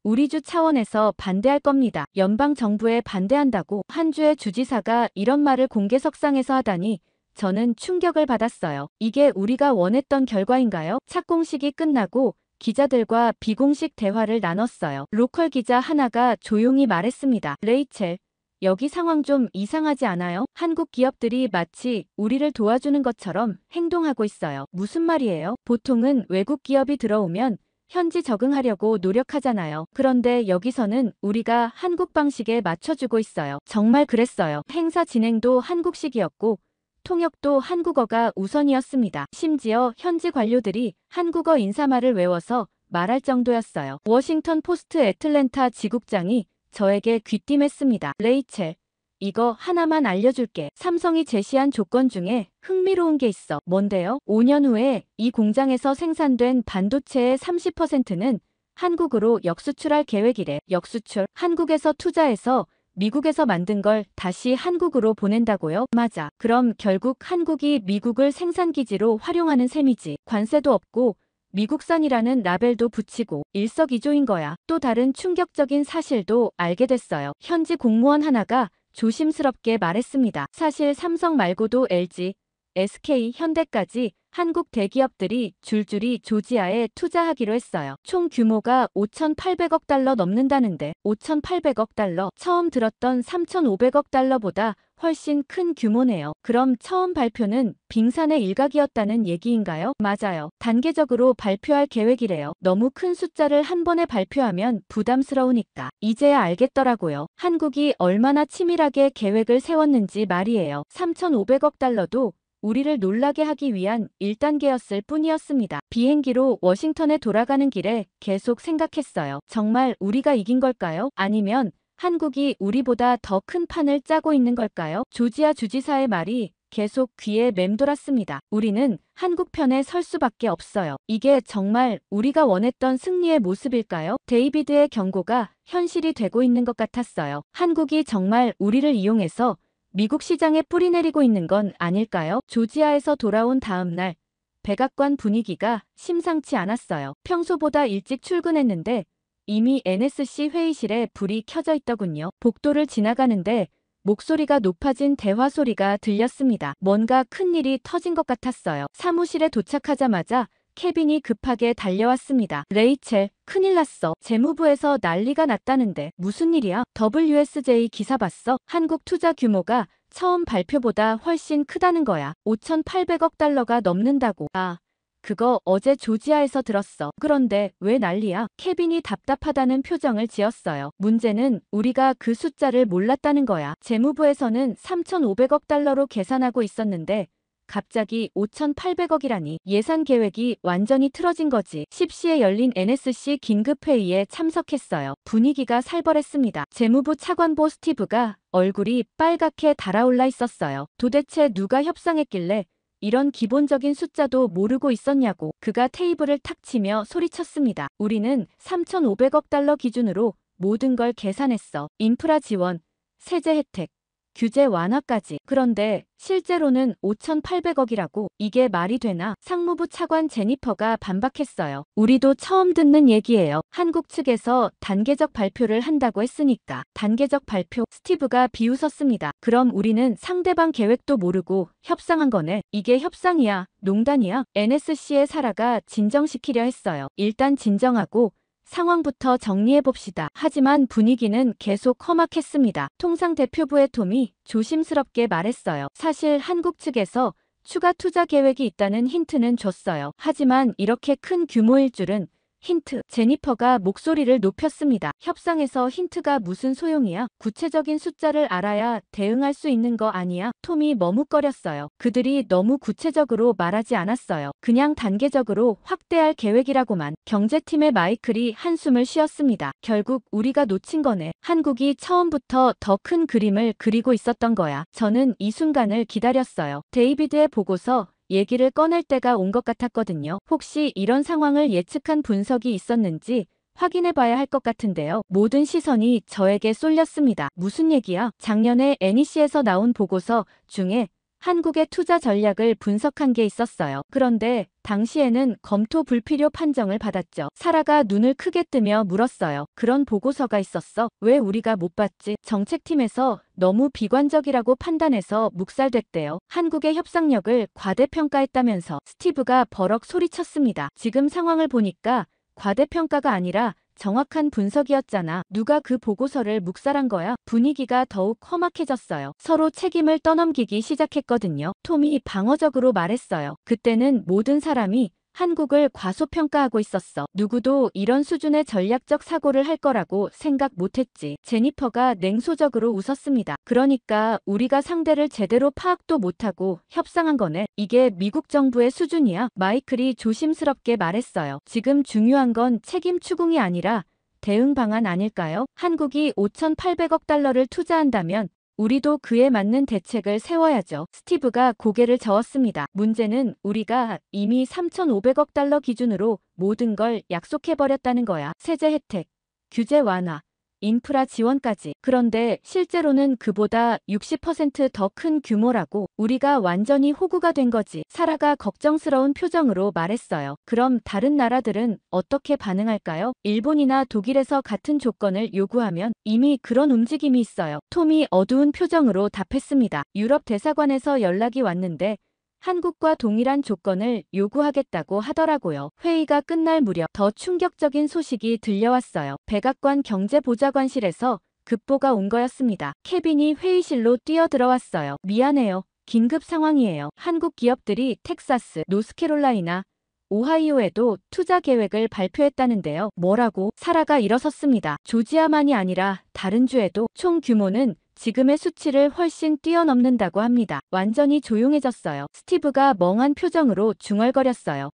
우리 주 차원에서 반대할 겁니다. 연방정부에 반대한다고 한 주의 주지사가 이런 말을 공개석상에서 하다니 저는 충격을 받았어요. 이게 우리가 원했던 결과인가요? 착공식이 끝나고 기자들과 비공식 대화를 나눴어요. 로컬 기자 하나가 조용히 말했습니다. 레이첼, 여기 상황 좀 이상하지 않아요? 한국 기업들이 마치 우리를 도와주는 것처럼 행동하고 있어요. 무슨 말이에요? 보통은 외국 기업이 들어오면 현지 적응하려고 노력하잖아요. 그런데 여기서는 우리가 한국 방식에 맞춰주고 있어요. 정말 그랬어요. 행사 진행도 한국식이었고 통역도 한국어가 우선이었습니다. 심지어 현지 관료들이 한국어 인사말을 외워서 말할 정도였어요. 워싱턴 포스트 애틀랜타 지국장이 저에게 귀띔했습니다. 레이첼, 이거 하나만 알려줄게. 삼성이 제시한 조건 중에 흥미로운 게 있어. 뭔데요? 5년 후에 이 공장에서 생산된 반도체의 30%는 한국으로 역수출할 계획이래. 역수출? 한국에서 투자해서 미국에서 만든 걸 다시 한국으로 보낸다고요? 맞아. 그럼 결국 한국이 미국을 생산기지로 활용하는 셈이지. 관세도 없고 미국산이라는 라벨도 붙이고 일석이조인 거야. 또 다른 충격적인 사실도 알게 됐어요. 현지 공무원 하나가 조심스럽게 말했습니다. 사실 삼성 말고도 LG, SK, 현대까지 한국 대기업들이 줄줄이 조지아에 투자하기로 했어요. 총 규모가 5,800억 달러 넘는다는데 5,800억 달러, 처음 들었던 3,500억 달러보다 훨씬 큰 규모네요. 그럼 처음 발표는 빙산의 일각이었다는 얘기인가요? 맞아요. 단계적으로 발표할 계획이래요. 너무 큰 숫자를 한 번에 발표하면 부담스러우니까. 이제야 알겠더라고요. 한국이 얼마나 치밀하게 계획을 세웠는지 말이에요. 3,500억 달러도 우리를 놀라게 하기 위한 1단계였을 뿐이었습니다. 비행기로 워싱턴에 돌아가는 길에 계속 생각했어요. 정말 우리가 이긴 걸까요? 아니면 한국이 우리보다 더 큰 판을 짜고 있는 걸까요? 조지아 주지사의 말이 계속 귀에 맴돌았습니다. 우리는 한국 편에 설 수밖에 없어요. 이게 정말 우리가 원했던 승리의 모습일까요? 데이비드의 경고가 현실이 되고 있는 것 같았어요. 한국이 정말 우리를 이용해서 미국 시장에 뿌리내리고 있는 건 아닐까요? 조지아에서 돌아온 다음 날 백악관 분위기가 심상치 않았어요. 평소보다 일찍 출근했는데 이미 NSC 회의실에 불이 켜져 있더군요. 복도를 지나가는데 목소리가 높아진 대화 소리가 들렸습니다. 뭔가 큰일이 터진 것 같았어요. 사무실에 도착하자마자 케빈이 급하게 달려왔습니다. 레이첼, 큰일 났어. 재무부에서 난리가 났다는데 무슨 일이야? WSJ 기사 봤어? 한국 투자 규모가 처음 발표보다 훨씬 크다는 거야. 5,800억 달러가 넘는다고. 아, 그거 어제 조지아에서 들었어. 그런데 왜 난리야? 케빈이 답답하다는 표정을 지었어요. 문제는 우리가 그 숫자를 몰랐다는 거야. 재무부에서는 3,500억 달러로 계산하고 있었는데 갑자기 5,800억이라니. 예산 계획이 완전히 틀어진 거지. 10시에 열린 NSC 긴급회의에 참석했어요. 분위기가 살벌했습니다. 재무부 차관보 스티브가 얼굴이 빨갛게 달아올라 있었어요. 도대체 누가 협상했길래 이런 기본적인 숫자도 모르고 있었냐고. 그가 테이블을 탁 치며 소리쳤습니다. 우리는 3,500억 달러 기준으로 모든 걸 계산했어. 인프라 지원, 세제 혜택, 규제 완화까지. 그런데 실제로는 5,800억이라고. 이게 말이 되나? 상무부 차관 제니퍼가 반박했어요. 우리도 처음 듣는 얘기예요. 한국 측에서 단계적 발표를 한다고 했으니까. 단계적 발표? 스티브가 비웃었습니다. 그럼 우리는 상대방 계획도 모르고 협상한 거네. 이게 협상이야? 농단이야? NSC의 사라가 진정시키려 했어요. 일단 진정하고 상황부터 정리해봅시다. 하지만 분위기는 계속 험악했습니다. 통상대표부의 톰이 조심스럽게 말했어요. 사실 한국 측에서 추가 투자 계획이 있다는 힌트는 줬어요. 하지만 이렇게 큰 규모일 줄은 힌트. 제니퍼가 목소리를 높였습니다. 협상에서 힌트가 무슨 소용이야? 구체적인 숫자를 알아야 대응할 수 있는 거 아니야? 톰이 머뭇거렸어요. 그들이 너무 구체적으로 말하지 않았어요. 그냥 단계적으로 확대할 계획이라고만. 경제팀의 마이클이 한숨을 쉬었습니다. 결국 우리가 놓친 거네. 한국이 처음부터 더 큰 그림을 그리고 있었던 거야. 저는 이 순간을 기다렸어요. 데이비드의 보고서 얘기를 꺼낼 때가 온 것 같았거든요. 혹시 이런 상황을 예측한 분석이 있었는지 확인해 봐야 할 것 같은데요. 모든 시선이 저에게 쏠렸습니다. 무슨 얘기야? 작년에 NEC에서 나온 보고서 중에 한국의 투자 전략을 분석한 게 있었어요. 그런데 당시에는 검토 불필요 판정을 받았죠. 사라가 눈을 크게 뜨며 물었어요. 그런 보고서가 있었어? 왜 우리가 못 봤지? 정책팀에서 너무 비관적이라고 판단해서 묵살됐대요. 한국의 협상력을 과대평가했다면서. 스티브가 버럭 소리쳤습니다. 지금 상황을 보니까 과대평가가 아니라 정확한 분석이었잖아. 누가 그 보고서를 묵살한 거야? 분위기가 더욱 험악해졌어요. 서로 책임을 떠넘기기 시작했거든요. 톰이 방어적으로 말했어요. 그때는 모든 사람이 한국을 과소평가하고 있었어. 누구도 이런 수준의 전략적 사고를 할 거라고 생각 못했지. 제니퍼가 냉소적으로 웃었습니다. 그러니까 우리가 상대를 제대로 파악도 못하고 협상한 거네. 이게 미국 정부의 수준이야. 마이클이 조심스럽게 말했어요. 지금 중요한 건 책임 추궁이 아니라 대응 방안 아닐까요? 한국이 5,800억 달러를 투자한다면 우리도 그에 맞는 대책을 세워야죠. 스티브가 고개를 저었습니다. 문제는 우리가 이미 3,500억 달러 기준으로 모든 걸 약속해버렸다는 거야. 세제 혜택, 규제 완화, 인프라 지원까지. 그런데 실제로는 그보다 60% 더 큰 규모라고. 우리가 완전히 호구가 된 거지. 사라가 걱정스러운 표정으로 말했어요. 그럼 다른 나라들은 어떻게 반응할까요? 일본이나 독일에서 같은 조건을 요구하면 이미 그런 움직임이 있어요. 톰이 어두운 표정으로 답했습니다. 유럽 대사관에서 연락이 왔는데 한국과 동일한 조건을 요구하겠다고 하더라고요. 회의가 끝날 무렵 더 충격적인 소식이 들려왔어요. 백악관 경제보좌관실에서 급보가 온 거였습니다. 케빈이 회의실로 뛰어들어왔어요. 미안해요. 긴급 상황이에요. 한국 기업들이 텍사스, 노스캐롤라이나, 오하이오에도 투자 계획을 발표했다는데요. 뭐라고? 사라가 일어섰습니다. 조지아만이 아니라 다른 주에도. 총 규모는 지금의 수치를 훨씬 뛰어넘는다고 합니다. 완전히 조용해졌어요. 스티브가 멍한 표정으로 중얼거렸어요.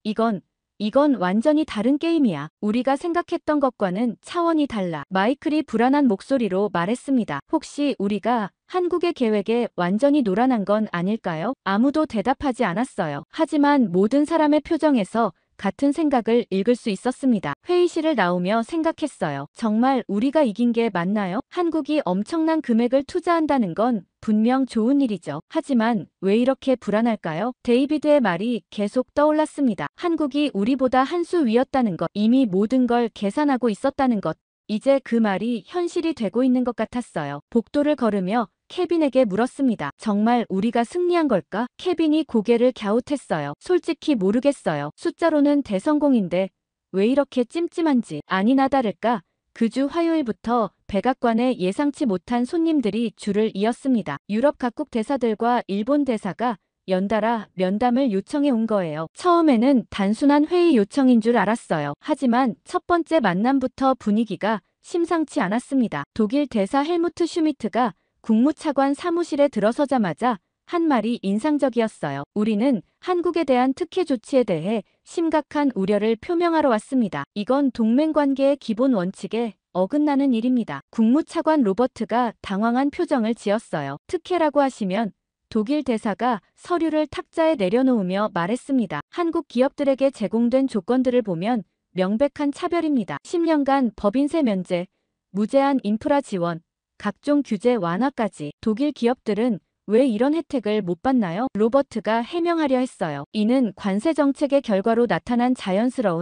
이건 완전히 다른 게임이야. 우리가 생각했던 것과는 차원이 달라. 마이클이 불안한 목소리로 말했습니다. 혹시 우리가 한국의 계획에 완전히 노란한 건 아닐까요? 아무도 대답하지 않았어요. 하지만 모든 사람의 표정에서 같은 생각을 읽을 수 있었습니다. 회의실을 나오며 생각했어요. 정말 우리가 이긴 게 맞나요? 한국이 엄청난 금액을 투자한다는 건 분명 좋은 일이죠. 하지만 왜 이렇게 불안할까요? 데이비드의 말이 계속 떠올랐습니다. 한국이 우리보다 한 수 위였다는 것, 이미 모든 걸 계산하고 있었다는 것. 이제 그 말이 현실이 되고 있는 것 같았어요. 복도를 걸으며 케빈에게 물었습니다. 정말 우리가 승리한 걸까? 케빈이 고개를 갸웃했어요. 솔직히 모르겠어요. 숫자로는 대성공인데 왜 이렇게 찜찜한지. 아니나 다를까 그 주 화요일부터 백악관에 예상치 못한 손님들이 줄을 이었습니다. 유럽 각국 대사들과 일본 대사가 연달아 면담을 요청해 온 거예요. 처음에는 단순한 회의 요청인 줄 알았어요. 하지만 첫 번째 만남부터 분위기가 심상치 않았습니다. 독일 대사 헬무트 슈미트가 국무차관 사무실에 들어서자마자 한 말이 인상적이었어요. 우리는 한국에 대한 특혜 조치에 대해 심각한 우려를 표명하러 왔습니다. 이건 동맹관계의 기본 원칙에 어긋나는 일입니다. 국무차관 로버트가 당황한 표정을 지었어요. 특혜라고 하시면 독일 대사가 서류를 탁자에 내려놓으며 말했습니다. 한국 기업들에게 제공된 조건들을 보면 명백한 차별입니다. 10년간 법인세 면제, 무제한 인프라 지원, 각종 규제 완화까지. 독일 기업들은 왜 이런 혜택을 못 받나요? 로버트가 해명하려 했어요. 이는 관세 정책의 결과로 나타난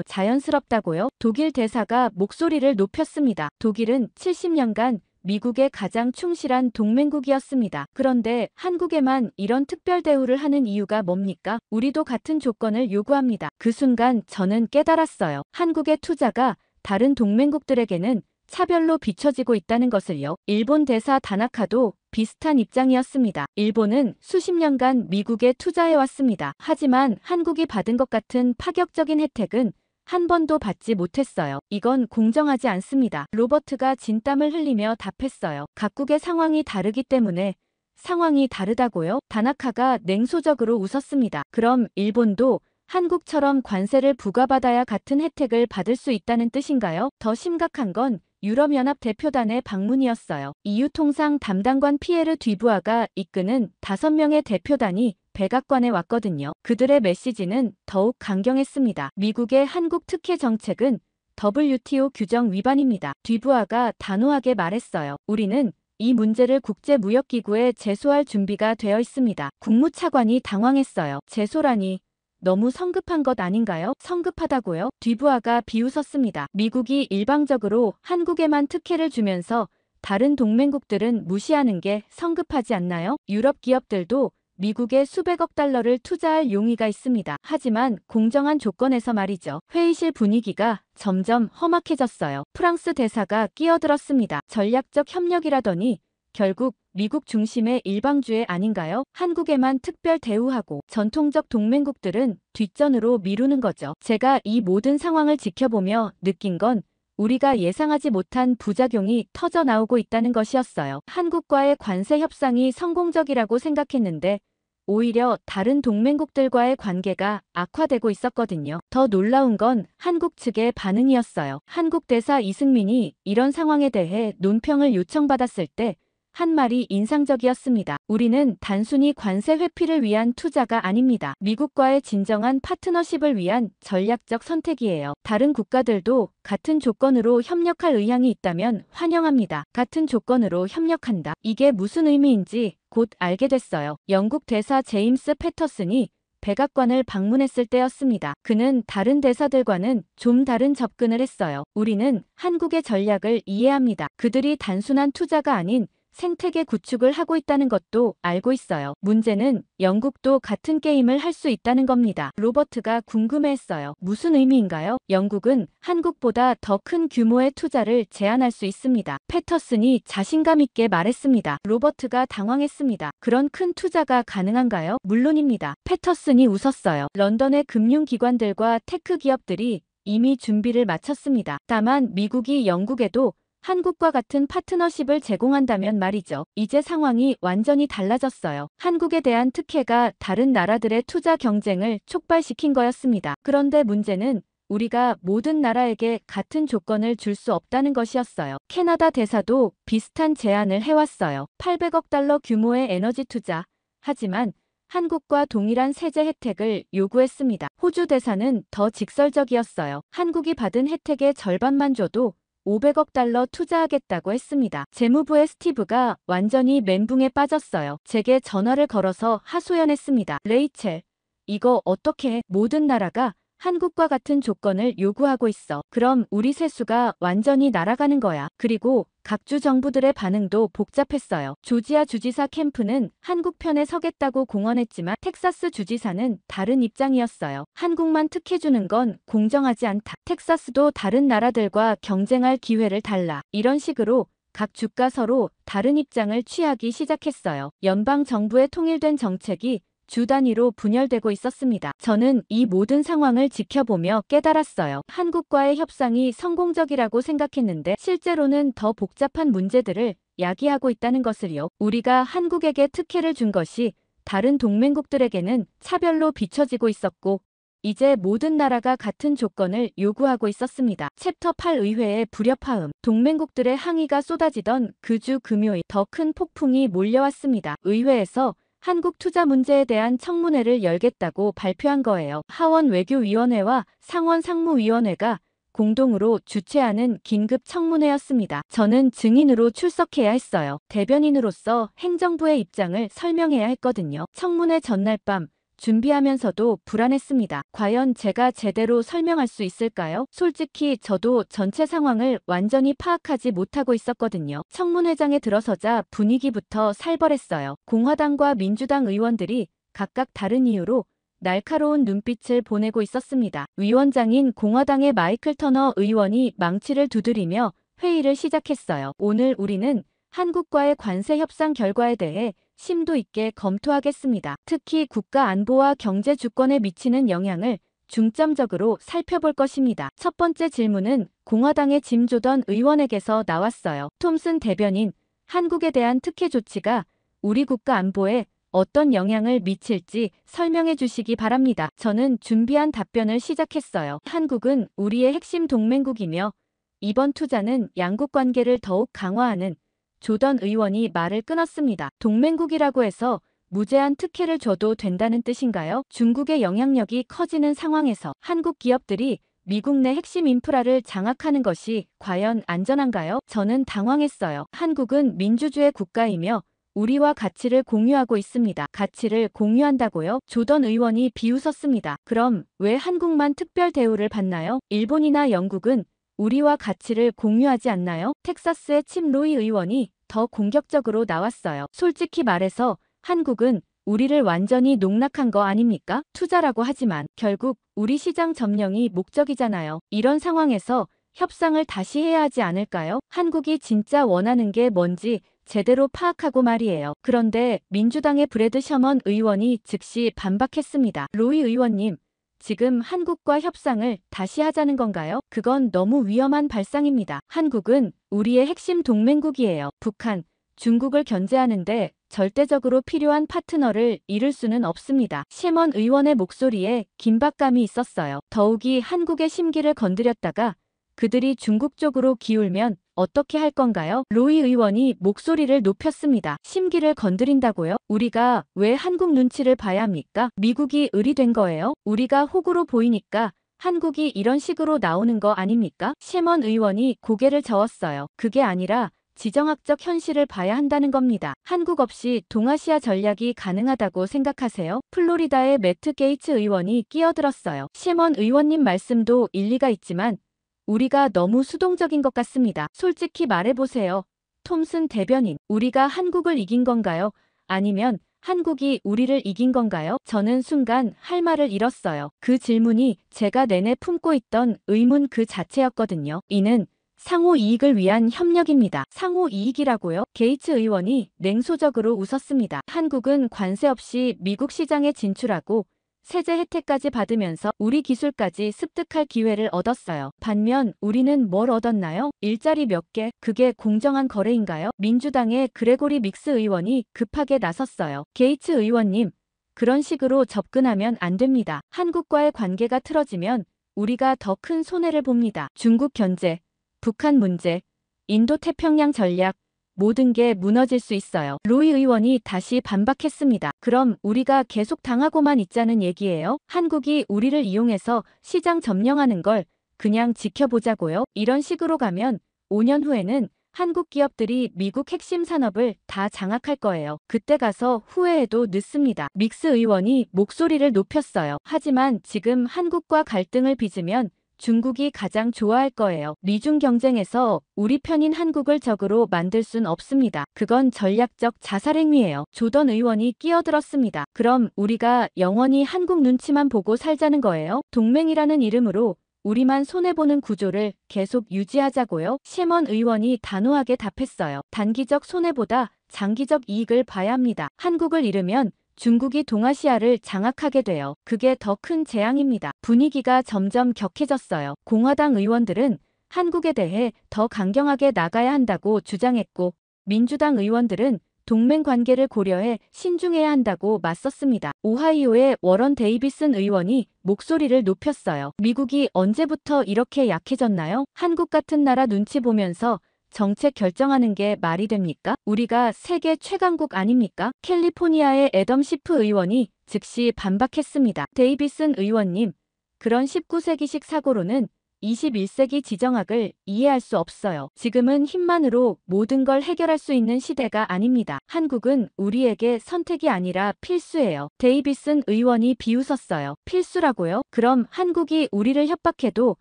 자연스럽다고요? 독일 대사가 목소리를 높였습니다. 독일은 70년간 미국의 가장 충실한 동맹국이었습니다. 그런데 한국에만 이런 특별 대우를 하는 이유가 뭡니까? 우리도 같은 조건을 요구합니다. 그 순간 저는 깨달았어요. 한국의 투자가 다른 동맹국들에게는 차별로 비춰지고 있다는 것을요. 일본 대사 다나카도 비슷한 입장이었습니다. 일본은 수십 년간 미국에 투자해왔습니다. 하지만 한국이 받은 것 같은 파격적인 혜택은 한 번도 받지 못했어요. 이건 공정하지 않습니다. 로버트가 진땀을 흘리며 답했어요. 각국의 상황이 다르기 때문에. 상황이 다르다고요? 다나카가 냉소적으로 웃었습니다. 그럼 일본도 한국처럼 관세를 부과받아야 같은 혜택을 받을 수 있다는 뜻인가요? 더 심각한 건 유럽연합 대표단의 방문이었어요. EU 통상 담당관 피에르 뒤부아가 이끄는 5명의 대표단이 백악관에 왔거든요. 그들의 메시지는 더욱 강경했습니다. 미국의 한국 특혜 정책은 WTO 규정 위반입니다. 뒤부아가 단호하게 말했어요. 우리는 이 문제를 국제무역기구에 제소할 준비가 되어 있습니다. 국무차관이 당황했어요. 제소라니 너무 성급한 것 아닌가요? 성급하다고요? 뒤부아가 비웃었습니다. 미국이 일방적으로 한국에만 특혜를 주면서 다른 동맹국들은 무시하는 게 성급하지 않나요? 유럽 기업들도 미국에 수백억 달러를 투자할 용의가 있습니다. 하지만 공정한 조건에서 말이죠. 회의실 분위기가 점점 험악해졌어요. 프랑스 대사가 끼어들었습니다. 전략적 협력이라더니 결국 미국 중심의 일방주의 아닌가요? 한국에만 특별 대우하고 전통적 동맹국들은 뒷전으로 미루는 거죠. 제가 이 모든 상황을 지켜보며 느낀 건 우리가 예상하지 못한 부작용이 터져 나오고 있다는 것이었어요. 한국과의 관세 협상이 성공적이라고 생각했는데 오히려 다른 동맹국들과의 관계가 악화되고 있었거든요. 더 놀라운 건 한국 측의 반응이었어요. 한국 대사 이승민이 이런 상황에 대해 논평을 요청받았을 때 한 말이 인상적이었습니다. 우리는 단순히 관세 회피를 위한 투자가 아닙니다. 미국과의 진정한 파트너십을 위한 전략적 선택이에요. 다른 국가들도 같은 조건으로 협력할 의향이 있다면 환영합니다. 같은 조건으로 협력한다. 이게 무슨 의미인지 곧 알게 됐어요. 영국 대사 제임스 패터슨이 백악관을 방문했을 때였습니다. 그는 다른 대사들과는 좀 다른 접근을 했어요. 우리는 한국의 전략을 이해합니다. 그들이 단순한 투자가 아닌 생태계 구축을 하고 있다는 것도 알고 있어요. 문제는 영국도 같은 게임을 할 수 있다는 겁니다. 로버트가 궁금해했어요. 무슨 의미인가요? 영국은 한국보다 더 큰 규모의 투자를 제안할 수 있습니다. 패터슨이 자신감 있게 말했습니다. 로버트가 당황했습니다. 그런 큰 투자가 가능한가요? 물론입니다. 패터슨이 웃었어요. 런던의 금융기관들과 테크 기업들이 이미 준비를 마쳤습니다. 다만 미국이 영국에도 한국과 같은 파트너십을 제공한다면 말이죠. 이제 상황이 완전히 달라졌어요. 한국에 대한 특혜가 다른 나라들의 투자 경쟁을 촉발시킨 거였습니다. 그런데 문제는 우리가 모든 나라에게 같은 조건을 줄 수 없다는 것이었어요. 캐나다 대사도 비슷한 제안을 해왔어요. 800억 달러 규모의 에너지 투자. 하지만 한국과 동일한 세제 혜택을 요구했습니다. 호주 대사는 더 직설적이었어요. 한국이 받은 혜택의 절반만 줘도 500억 달러 투자하겠다고 했습니다. 재무부의 스티브가 완전히 멘붕에 빠졌어요. 제게 전화를 걸어서 하소연했습니다. 레이첼, 이거 어떻게 해? 모든 나라가 한국과 같은 조건을 요구하고 있어. 그럼 우리 세수가 완전히 날아가는 거야. 그리고 각주 정부들의 반응도 복잡했어요. 조지아 주지사 캠프는 한국 편에 서겠다고 공언했지만 텍사스 주지사는 다른 입장이었어요. 한국만 특혜 주는 건 공정하지 않다. 텍사스도 다른 나라들과 경쟁할 기회를 달라. 이런 식으로 각 주가 서로 다른 입장을 취하기 시작했어요. 연방 정부의 통일된 정책이 주 단위로 분열되고 있었습니다. 저는 이 모든 상황을 지켜보며 깨달았어요. 한국과의 협상이 성공적이라고 생각했는데 실제로는 더 복잡한 문제들을 야기하고 있다는 것을요. 우리가 한국에게 특혜를 준 것이 다른 동맹국들에게는 차별로 비춰지고 있었고 이제 모든 나라가 같은 조건을 요구하고 있었습니다. 챕터 8 의회의 불협화음. 동맹국들의 항의가 쏟아지던 그 주 금요일 더 큰 폭풍이 몰려왔습니다. 의회에서 한국 투자 문제에 대한 청문회를 열겠다고 발표한 거예요. 하원 외교위원회와 상원 상무위원회가 공동으로 주최하는 긴급 청문회였습니다. 저는 증인으로 출석해야 했어요. 대변인으로서 행정부의 입장을 설명해야 했거든요. 청문회 전날 밤 준비하면서도 불안했습니다. 과연 제가 제대로 설명할 수 있을까요? 솔직히 저도 전체 상황을 완전히 파악하지 못하고 있었거든요. 청문회장에 들어서자 분위기부터 살벌했어요. 공화당과 민주당 의원들이 각각 다른 이유로 날카로운 눈빛을 보내고 있었습니다. 위원장인 공화당의 마이클 터너 의원이 망치를 두드리며 회의를 시작했어요. 오늘 우리는 한국과의 관세 협상 결과에 대해 심도 있게 검토하겠습니다. 특히 국가 안보와 경제 주권에 미치는 영향을 중점적으로 살펴볼 것입니다. 첫 번째 질문은 공화당의 짐 조던 의원에게서 나왔어요. 톰슨 대변인, 한국에 대한 특혜 조치가 우리 국가 안보에 어떤 영향을 미칠지 설명해 주시기 바랍니다. 저는 준비한 답변을 시작했어요. 한국은 우리의 핵심 동맹국이며 이번 투자는 양국 관계를 더욱 강화하는 조던 의원이 말을 끊었습니다. 동맹국이라고 해서 무제한 특혜를 줘도 된다는 뜻인가요? 중국의 영향력이 커지는 상황에서 한국 기업들이 미국 내 핵심 인프라를 장악하는 것이 과연 안전한가요? 저는 당황했어요. 한국은 민주주의 국가이며 우리와 가치를 공유하고 있습니다. 가치를 공유한다고요? 조던 의원이 비웃었습니다. 그럼 왜 한국만 특별 대우를 받나요? 일본이나 영국은 우리와 가치를 공유하지 않나요? 텍사스의 칩 로이 의원이 더 공격적으로 나왔어요. 솔직히 말해서 한국은 우리를 완전히 농락한 거 아닙니까? 투자라고 하지만 결국 우리 시장 점령이 목적이잖아요. 이런 상황에서 협상을 다시 해야 하지 않을까요? 한국이 진짜 원하는 게 뭔지 제대로 파악하고 말이에요. 그런데 민주당의 브래드 셔먼 의원이 즉시 반박했습니다. 로이 의원님, 지금 한국과 협상을 다시 하자는 건가요? 그건 너무 위험한 발상입니다. 한국은 우리의 핵심 동맹국이에요. 북한, 중국을 견제하는데 절대적으로 필요한 파트너를 잃을 수는 없습니다. 셔먼 의원의 목소리에 긴박감이 있었어요. 더욱이 한국의 심기를 건드렸다가 그들이 중국 쪽으로 기울면 어떻게 할 건가요? 로이 의원이 목소리를 높였습니다. 심기를 건드린다고요? 우리가 왜 한국 눈치를 봐야 합니까? 미국이 을이 된 거예요? 우리가 호구로 보이니까 한국이 이런 식으로 나오는 거 아닙니까? 셔먼 의원이 고개를 저었어요. 그게 아니라 지정학적 현실을 봐야 한다는 겁니다. 한국 없이 동아시아 전략이 가능하다고 생각하세요? 플로리다의 매트 게이츠 의원이 끼어들었어요. 셔먼 의원님 말씀도 일리가 있지만 우리가 너무 수동적인 것 같습니다. 솔직히 말해보세요. 톰슨 대변인, 우리가 한국을 이긴 건가요? 아니면 한국이 우리를 이긴 건가요? 저는 순간 할 말을 잃었어요. 그 질문이 제가 내내 품고 있던 의문 그 자체였거든요. 이는 상호 이익을 위한 협력입니다. 상호 이익이라고요? 게이츠 의원이 냉소적으로 웃었습니다. 한국은 관세 없이 미국 시장에 진출하고 세제 혜택까지 받으면서 우리 기술까지 습득할 기회를 얻었어요. 반면 우리는 뭘 얻었나요? 일자리 몇 개? 그게 공정한 거래인가요? 민주당의 그레고리 믹스 의원이 급하게 나섰어요. 게이츠 의원님, 그런 식으로 접근하면 안 됩니다. 한국과의 관계가 틀어지면 우리가 더 큰 손해를 봅니다. 중국 견제, 북한 문제, 인도태평양 전략, 모든 게 무너질 수 있어요. 로이 의원이 다시 반박했습니다. 그럼 우리가 계속 당하고만 있자는 얘기예요? 한국이 우리를 이용해서 시장 점령하는 걸 그냥 지켜보자고요? 이런 식으로 가면 5년 후에는 한국 기업들이 미국 핵심 산업을 다 장악할 거예요. 그때 가서 후회해도 늦습니다. 믹스 의원이 목소리를 높였어요. 하지만 지금 한국과 갈등을 빚으면 중국이 가장 좋아할 거예요. 미중 경쟁에서 우리 편인 한국을 적으로 만들 순 없습니다. 그건 전략적 자살행위예요. 조던 의원이 끼어들었습니다. 그럼 우리가 영원히 한국 눈치만 보고 살자는 거예요? 동맹이라는 이름으로 우리만 손해보는 구조를 계속 유지하자고요? 셔먼 의원이 단호하게 답했어요. 단기적 손해보다 장기적 이익을 봐야 합니다. 한국을 잃으면 중국이 동아시아를 장악하게 돼요. 그게 더 큰 재앙입니다. 분위기가 점점 격해졌어요. 공화당 의원들은 한국에 대해 더 강경하게 나가야 한다고 주장했고 민주당 의원들은 동맹 관계를 고려해 신중해야 한다고 맞섰습니다. 오하이오의 워런 데이비슨 의원이 목소리를 높였어요. 미국이 언제부터 이렇게 약해졌나요? 한국 같은 나라 눈치 보면서 정책 결정하는 게 말이 됩니까? 우리가 세계 최강국 아닙니까? 캘리포니아의 애덤 시프 의원이 즉시 반박했습니다. 데이비슨 의원님, 그런 19세기식 사고로는 21세기 지정학을 이해할 수 없어요. 지금은 힘만으로 모든 걸 해결할 수 있는 시대가 아닙니다. 한국은 우리에게 선택이 아니라 필수예요. 데이비슨 의원이 비웃었어요. 필수라고요? 그럼 한국이 우리를 협박해도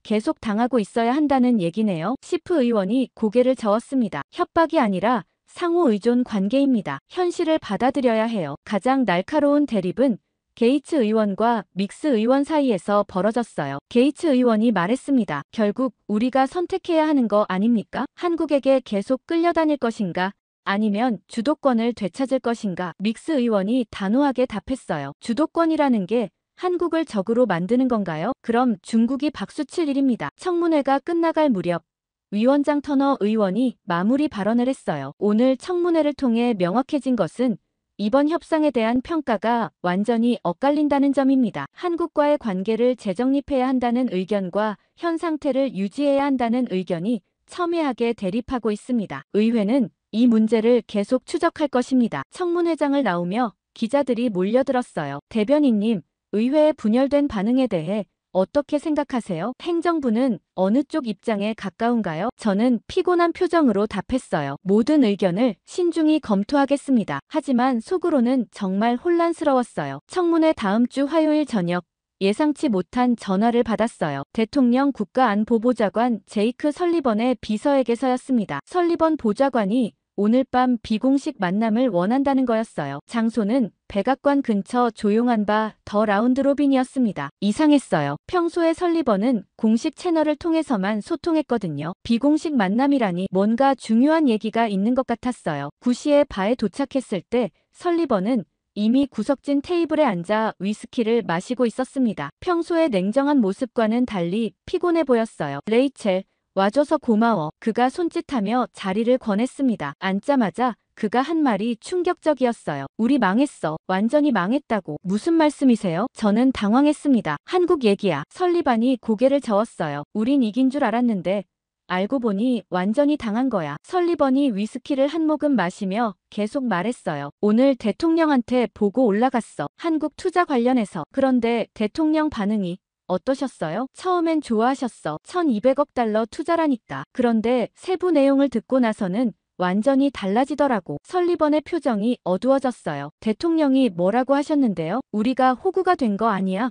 계속 당하고 있어야 한다는 얘기네요. 시프 의원이 고개를 저었습니다. 협박이 아니라 상호 의존 관계입니다. 현실을 받아들여야 해요. 가장 날카로운 대립은 게이츠 의원과 믹스 의원 사이에서 벌어졌어요. 게이츠 의원이 말했습니다. 결국 우리가 선택해야 하는 거 아닙니까? 한국에게 계속 끌려다닐 것인가? 아니면 주도권을 되찾을 것인가? 믹스 의원이 단호하게 답했어요. 주도권이라는 게 한국을 적으로 만드는 건가요? 그럼 중국이 박수칠 일입니다. 청문회가 끝나갈 무렵 위원장 터너 의원이 마무리 발언을 했어요. 오늘 청문회를 통해 명확해진 것은 이번 협상에 대한 평가가 완전히 엇갈린다는 점입니다. 한국과의 관계를 재정립해야 한다는 의견과 현 상태를 유지해야 한다는 의견이 첨예하게 대립하고 있습니다. 의회는 이 문제를 계속 추적할 것입니다. 청문회장을 나오며 기자들이 몰려들었어요. 대변인님, 의회의 분열된 반응에 대해 어떻게 생각하세요? 행정부는 어느 쪽 입장에 가까운가요? 저는 피곤한 표정으로 답했어요. 모든 의견을 신중히 검토하겠습니다. 하지만 속으로는 정말 혼란스러웠어요. 청문회 다음 주 화요일 저녁 예상치 못한 전화를 받았어요. 대통령 국가안보보좌관 제이크 설리번의 비서에게서였습니다. 설리번 보좌관이 오늘 밤 비공식 만남을 원한다는 거였어요. 장소는 백악관 근처 조용한 바 더 라운드 로빈이었습니다. 이상했어요. 평소에 설리번은 공식 채널을 통해서만 소통했거든요. 비공식 만남이라니 뭔가 중요한 얘기가 있는 것 같았어요. 9시에 바에 도착했을 때 설리번은 이미 구석진 테이블에 앉아 위스키를 마시고 있었습니다. 평소의 냉정한 모습과는 달리 피곤해 보였어요. 레이첼, 와줘서 고마워. 그가 손짓하며 자리를 권했습니다. 앉자마자 그가 한 말이 충격적이었어요. 우리 망했어. 완전히 망했다고. 무슨 말씀이세요? 저는 당황했습니다. 한국 얘기야. 설리반이 고개를 저었어요. 우린 이긴 줄 알았는데 알고 보니 완전히 당한 거야. 설리번이 위스키를 한 모금 마시며 계속 말했어요. 오늘 대통령한테 보고 올라갔어. 한국 투자 관련해서. 그런데 대통령 반응이 어떠셨어요? 처음엔 좋아하셨어. 1200억 달러 투자라니까. 그런데 세부 내용을 듣고 나서는 완전히 달라지더라고. 설리번의 표정이 어두워졌어요. 대통령이 뭐라고 하셨는데요? 우리가 호구가 된 거 아니야?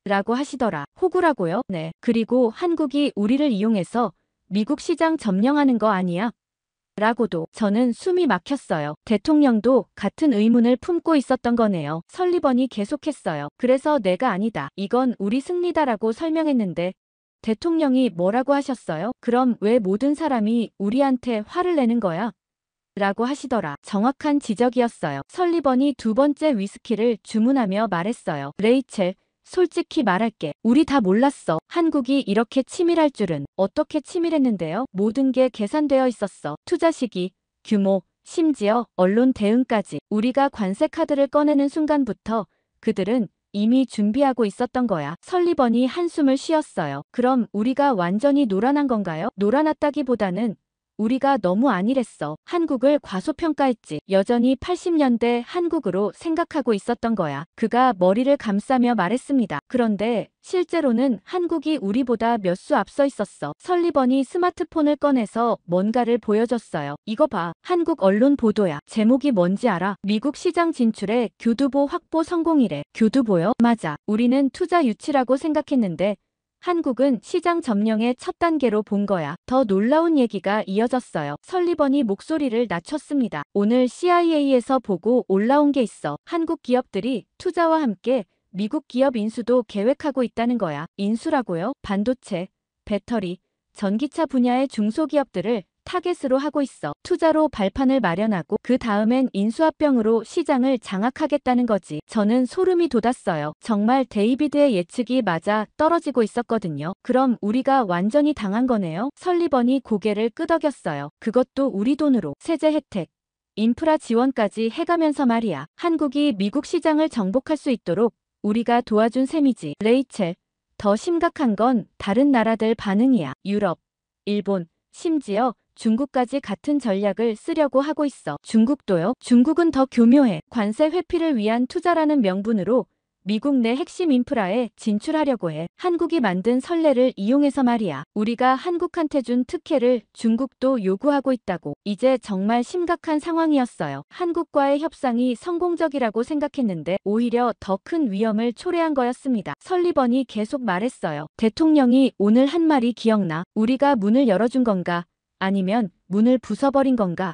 라고 하시더라. 호구라고요? 네. 그리고 한국이 우리를 이용해서 미국 시장 점령하는 거 아니야? 라고도. 저는 숨이 막혔어요. 대통령도 같은 의문을 품고 있었던 거네요. 설리번이 계속했어요. 그래서 내가 아니다. 이건 우리 승리다라고 설명했는데 대통령이 뭐라고 하셨어요? 그럼 왜 모든 사람이 우리한테 화를 내는 거야? 라고 하시더라. 정확한 지적이었어요. 설리번이 두 번째 위스키를 주문하며 말했어요. 레이첼, 솔직히 말할게. 우리 다 몰랐어. 한국이 이렇게 치밀할 줄은. 어떻게 치밀했는데요? 모든 게 계산되어 있었어. 투자 시기, 규모, 심지어 언론 대응까지. 우리가 관세 카드를 꺼내는 순간부터 그들은 이미 준비하고 있었던 거야. 설리번이 한숨을 쉬었어요. 그럼 우리가 완전히 노란한 건가요? 노란했다기보다는 우리가 너무 안일했어. 한국을 과소평가했지. 여전히 80년대 한국으로 생각하고 있었던 거야. 그가 머리를 감싸며 말했습니다. 그런데 실제로는 한국이 우리보다 몇 수 앞서 있었어. 설리번이 스마트폰을 꺼내서 뭔가를 보여줬어요. 이거 봐. 한국 언론 보도야. 제목이 뭔지 알아? 미국 시장 진출에 교두보 확보 성공이래. 교두보요? 맞아. 우리는 투자 유치라고 생각했는데 한국은 시장 점령의 첫 단계로 본 거야. 더 놀라운 얘기가 이어졌어요. 설리번이 목소리를 낮췄습니다. 오늘 CIA에서 보고 올라온 게 있어. 한국 기업들이 투자와 함께 미국 기업 인수도 계획하고 있다는 거야. 인수라고요? 반도체, 배터리, 전기차 분야의 중소기업들을 타겟으로 하고 있어. 투자로 발판을 마련하고 그 다음엔 인수합병으로 시장을 장악하겠다는 거지. 저는 소름이 돋았어요. 정말 데이비드의 예측이 맞아 떨어지고 있었거든요. 그럼 우리가 완전히 당한 거네요. 설리번이 고개를 끄덕였어요. 그것도 우리 돈으로. 세제 혜택, 인프라 지원까지 해가면서 말이야. 한국이 미국 시장을 정복할 수 있도록 우리가 도와준 셈이지. 레이첼, 더 심각한 건 다른 나라들 반응이야. 유럽, 일본, 심지어 중국까지 같은 전략을 쓰려고 하고 있어. 중국도요? 중국은 더 교묘해. 관세 회피를 위한 투자라는 명분으로 미국 내 핵심 인프라에 진출하려고 해. 한국이 만든 선례를 이용해서 말이야. 우리가 한국한테 준 특혜를 중국도 요구하고 있다고. 이제 정말 심각한 상황이었어요. 한국과의 협상이 성공적이라고 생각했는데 오히려 더 큰 위험을 초래한 거였습니다. 설리번이 계속 말했어요. 대통령이 오늘 한 말이 기억나. 우리가 문을 열어준 건가? 아니면 문을 부숴버린 건가?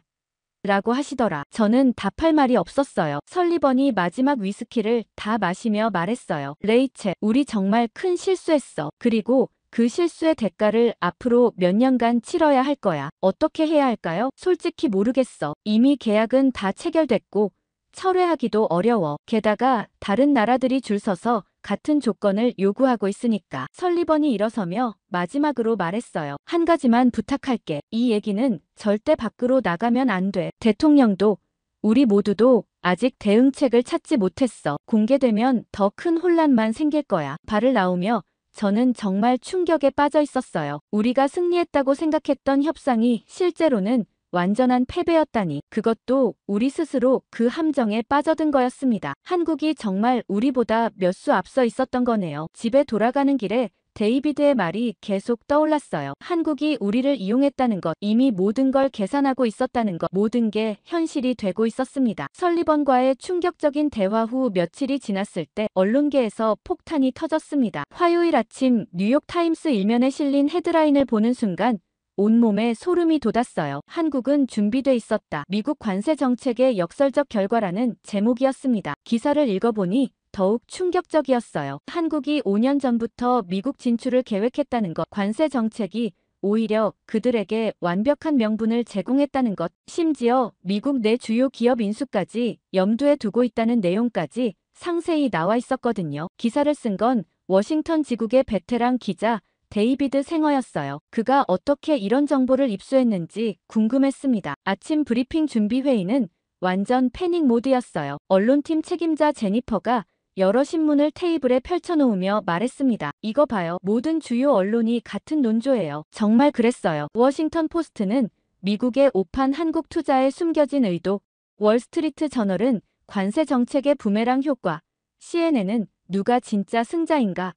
라고 하시더라. 저는 답할 말이 없었어요. 설리번이 마지막 위스키를 다 마시며 말했어요. 레이첼, 우리 정말 큰 실수했어. 그리고 그 실수의 대가를 앞으로 몇 년간 치러야 할 거야. 어떻게 해야 할까요? 솔직히 모르겠어. 이미 계약은 다 체결됐고 철회하기도 어려워. 게다가 다른 나라들이 줄 서서 같은 조건을 요구하고 있으니까. 설리번이 일어서며 마지막으로 말했어요. 한 가지만 부탁할게. 이 얘기는 절대 밖으로 나가면 안 돼. 대통령도 우리 모두도 아직 대응책을 찾지 못했어. 공개되면 더 큰 혼란만 생길 거야. 발을 나오며 저는 정말 충격에 빠져 있었어요. 우리가 승리했다고 생각했던 협상이 실제로는 완전한 패배였다니. 그것도 우리 스스로 그 함정에 빠져든 거였습니다. 한국이 정말 우리보다 몇 수 앞서 있었던 거네요. 집에 돌아가는 길에 데이비드의 말이 계속 떠올랐어요. 한국이 우리를 이용했다는 것, 이미 모든 걸 계산하고 있었다는 것, 모든 게 현실이 되고 있었습니다. 설리번과의 충격적인 대화 후 며칠이 지났을 때 언론계에서 폭탄이 터졌습니다. 화요일 아침 뉴욕타임스 일면에 실린 헤드라인을 보는 순간 온몸에 소름이 돋았어요. 한국은 준비돼 있었다. 미국 관세 정책의 역설적 결과라는 제목이었습니다. 기사를 읽어보니 더욱 충격적이었어요. 한국이 5년 전부터 미국 진출을 계획했다는 것, 관세 정책이 오히려 그들에게 완벽한 명분을 제공했다는 것, 심지어 미국 내 주요 기업 인수까지 염두에 두고 있다는 내용까지 상세히 나와 있었거든요. 기사를 쓴 건 워싱턴 지국의 베테랑 기자 데이비드 생어였어요. 그가 어떻게 이런 정보를 입수했는지 궁금했습니다. 아침 브리핑 준비 회의는 완전 패닉 모드였어요. 언론팀 책임자 제니퍼가 여러 신문을 테이블에 펼쳐놓으며 말했습니다. 이거 봐요. 모든 주요 언론이 같은 논조예요. 정말 그랬어요. 워싱턴 포스트는 미국의 오판 한국 투자에 숨겨진 의도, 월스트리트 저널은 관세 정책의 부메랑 효과, CNN은 누가 진짜 승자인가?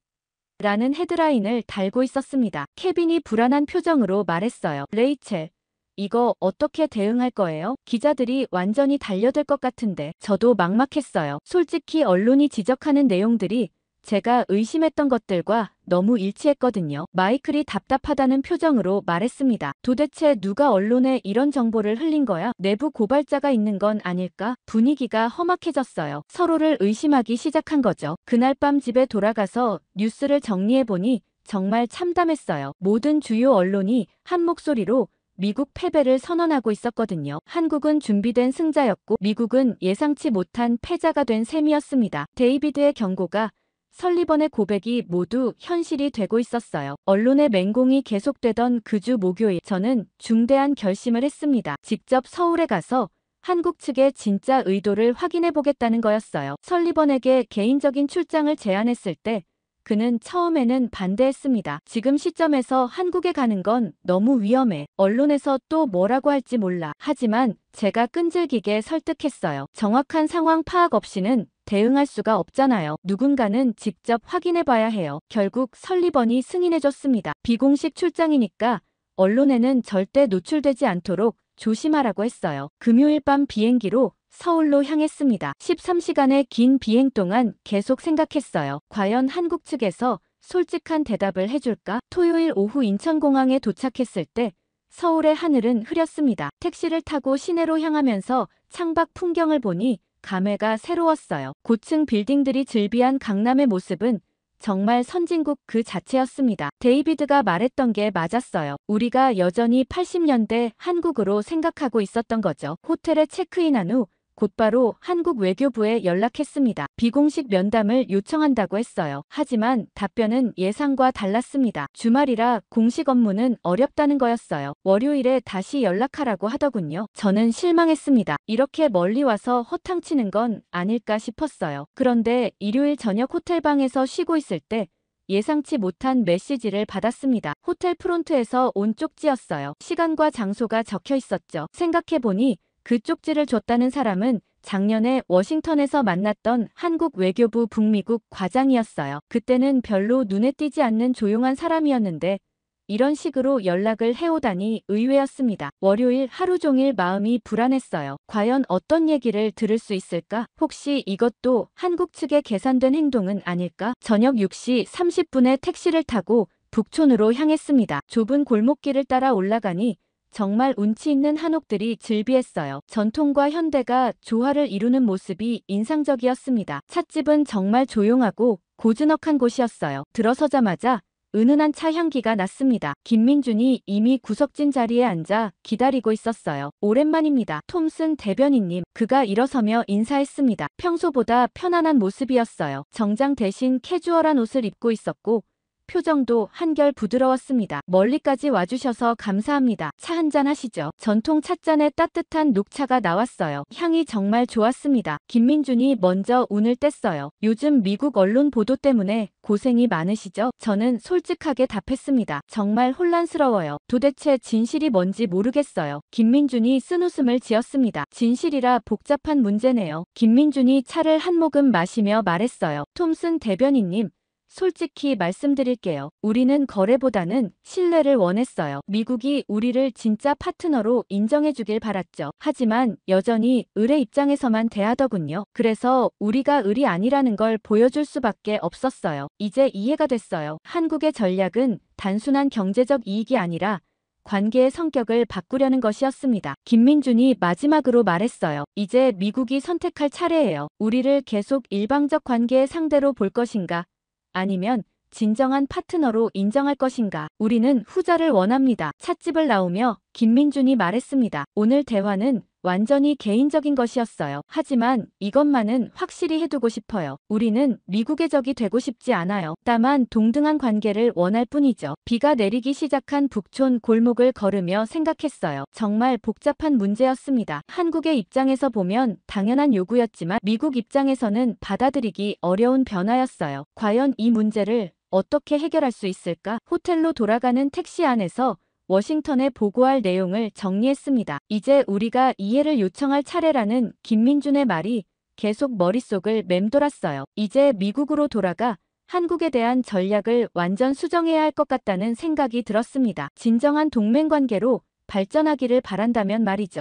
라는 헤드라인을 달고 있었습니다. 케빈이 불안한 표정으로 말했어요. 레이첼, 이거 어떻게 대응할 거예요? 기자들이 완전히 달려들 것 같은데. 저도 막막했어요. 솔직히 언론이 지적하는 내용들이 제가 의심했던 것들과 너무 일치했거든요. 마이클이 답답하다는 표정으로 말했습니다. 도대체 누가 언론에 이런 정보를 흘린 거야? 내부 고발자가 있는 건 아닐까? 분위기가 험악해졌어요. 서로를 의심하기 시작한 거죠. 그날 밤 집에 돌아가서 뉴스를 정리해보니 정말 참담했어요. 모든 주요 언론이 한 목소리로 미국 패배를 선언하고 있었거든요. 한국은 준비된 승자였고 미국은 예상치 못한 패자가 된 셈이었습니다. 데이비드의 경고가 설리번의 고백이 모두 현실이 되고 있었어요. 언론의 맹공이 계속되던 그 주 목요일, 저는 중대한 결심을 했습니다. 직접 서울에 가서 한국 측의 진짜 의도를 확인해 보겠다는 거였어요. 설리번에게 개인적인 출장을 제안했을 때 그는 처음에는 반대했습니다. 지금 시점에서 한국에 가는 건 너무 위험해. 언론에서 또 뭐라고 할지 몰라. 하지만 제가 끈질기게 설득했어요. 정확한 상황 파악 없이는 대응할 수가 없잖아요. 누군가는 직접 확인해 봐야 해요. 결국 설리번이 승인해줬습니다. 비공식 출장이니까 언론에는 절대 노출되지 않도록 조심하라고 했어요. 금요일 밤 비행기로 서울로 향했습니다. 13시간의 긴 비행 동안 계속 생각했어요. 과연 한국 측에서 솔직한 대답을 해줄까? 토요일 오후 인천공항에 도착했을 때 서울의 하늘은 흐렸습니다. 택시를 타고 시내로 향하면서 창밖 풍경을 보니 감회가 새로웠어요. 고층 빌딩들이 즐비한 강남의 모습은 정말 선진국 그 자체였습니다. 데이비드가 말했던 게 맞았어요. 우리가 여전히 80년대 한국으로 생각하고 있었던 거죠. 호텔에 체크인한 후 곧바로 한국 외교부에 연락했습니다. 비공식 면담을 요청한다고 했어요. 하지만 답변은 예상과 달랐습니다. 주말이라 공식 업무는 어렵다는 거였어요. 월요일에 다시 연락하라고 하더군요. 저는 실망했습니다. 이렇게 멀리 와서 허탕치는 건 아닐까 싶었어요. 그런데 일요일 저녁 호텔방에서 쉬고 있을 때 예상치 못한 메시지를 받았습니다. 호텔 프론트에서 온 쪽지였어요. 시간과 장소가 적혀 있었죠. 생각해보니 그 쪽지를 줬다는 사람은 작년에 워싱턴에서 만났던 한국 외교부 북미국 과장이었어요. 그때는 별로 눈에 띄지 않는 조용한 사람이었는데 이런 식으로 연락을 해오다니 의외였습니다. 월요일 하루 종일 마음이 불안했어요. 과연 어떤 얘기를 들을 수 있을까? 혹시 이것도 한국 측의 계산된 행동은 아닐까? 저녁 6시 30분에 택시를 타고 북촌으로 향했습니다. 좁은 골목길을 따라 올라가니 정말 운치 있는 한옥들이 즐비했어요. 전통과 현대가 조화를 이루는 모습이 인상적이었습니다. 찻집은 정말 조용하고 고즈넉한 곳이었어요. 들어서자마자 은은한 차 향기가 났습니다. 김민준이 이미 구석진 자리에 앉아 기다리고 있었어요. 오랜만입니다. 톰슨 대변인님. 그가 일어서며 인사했습니다. 평소보다 편안한 모습이었어요. 정장 대신 캐주얼한 옷을 입고 있었고 표정도 한결 부드러웠습니다. 멀리까지 와주셔서 감사합니다. 차 한잔 하시죠. 전통 찻잔에 따뜻한 녹차가 나왔어요. 향이 정말 좋았습니다. 김민준이 먼저 운을 뗐어요. 요즘 미국 언론 보도 때문에 고생이 많으시죠? 저는 솔직하게 답했습니다. 정말 혼란스러워요. 도대체 진실이 뭔지 모르겠어요. 김민준이 쓴웃음을 지었습니다. 진실이라 복잡한 문제네요. 김민준이 차를 한 모금 마시며 말했어요. 톰슨 대변인님. 솔직히 말씀드릴게요. 우리는 거래보다는 신뢰를 원했어요. 미국이 우리를 진짜 파트너로 인정해주길 바랐죠. 하지만 여전히 을의 입장에서만 대하더군요. 그래서 우리가 을이 아니라는 걸 보여줄 수밖에 없었어요. 이제 이해가 됐어요. 한국의 전략은 단순한 경제적 이익이 아니라 관계의 성격을 바꾸려는 것이었습니다. 김민준이 마지막으로 말했어요. 이제 미국이 선택할 차례예요. 우리를 계속 일방적 관계의 상대로 볼 것인가? 아니면 진정한 파트너로 인정할 것인가? 우리는 후자를 원합니다. 찻집을 나오며 김민준이 말했습니다. 오늘 대화는 완전히 개인적인 것이었어요. 하지만 이것만은 확실히 해두고 싶어요. 우리는 미국의 적이 되고 싶지 않아요. 다만 동등한 관계를 원할 뿐이죠. 비가 내리기 시작한 북촌 골목을 걸으며 생각했어요. 정말 복잡한 문제였습니다. 한국의 입장에서 보면 당연한 요구였지만 미국 입장에서는 받아들이기 어려운 변화였어요. 과연 이 문제를 어떻게 해결할 수 있을까? 호텔로 돌아가는 택시 안에서 워싱턴에 보고할 내용을 정리했습니다. 이제 우리가 이해를 요청할 차례라는 김민준의 말이 계속 머릿속을 맴돌았어요. 이제 미국으로 돌아가 한국에 대한 전략을 완전 수정해야 할 것 같다는 생각이 들었습니다. 진정한 동맹관계로 발전하기를 바란다면 말이죠.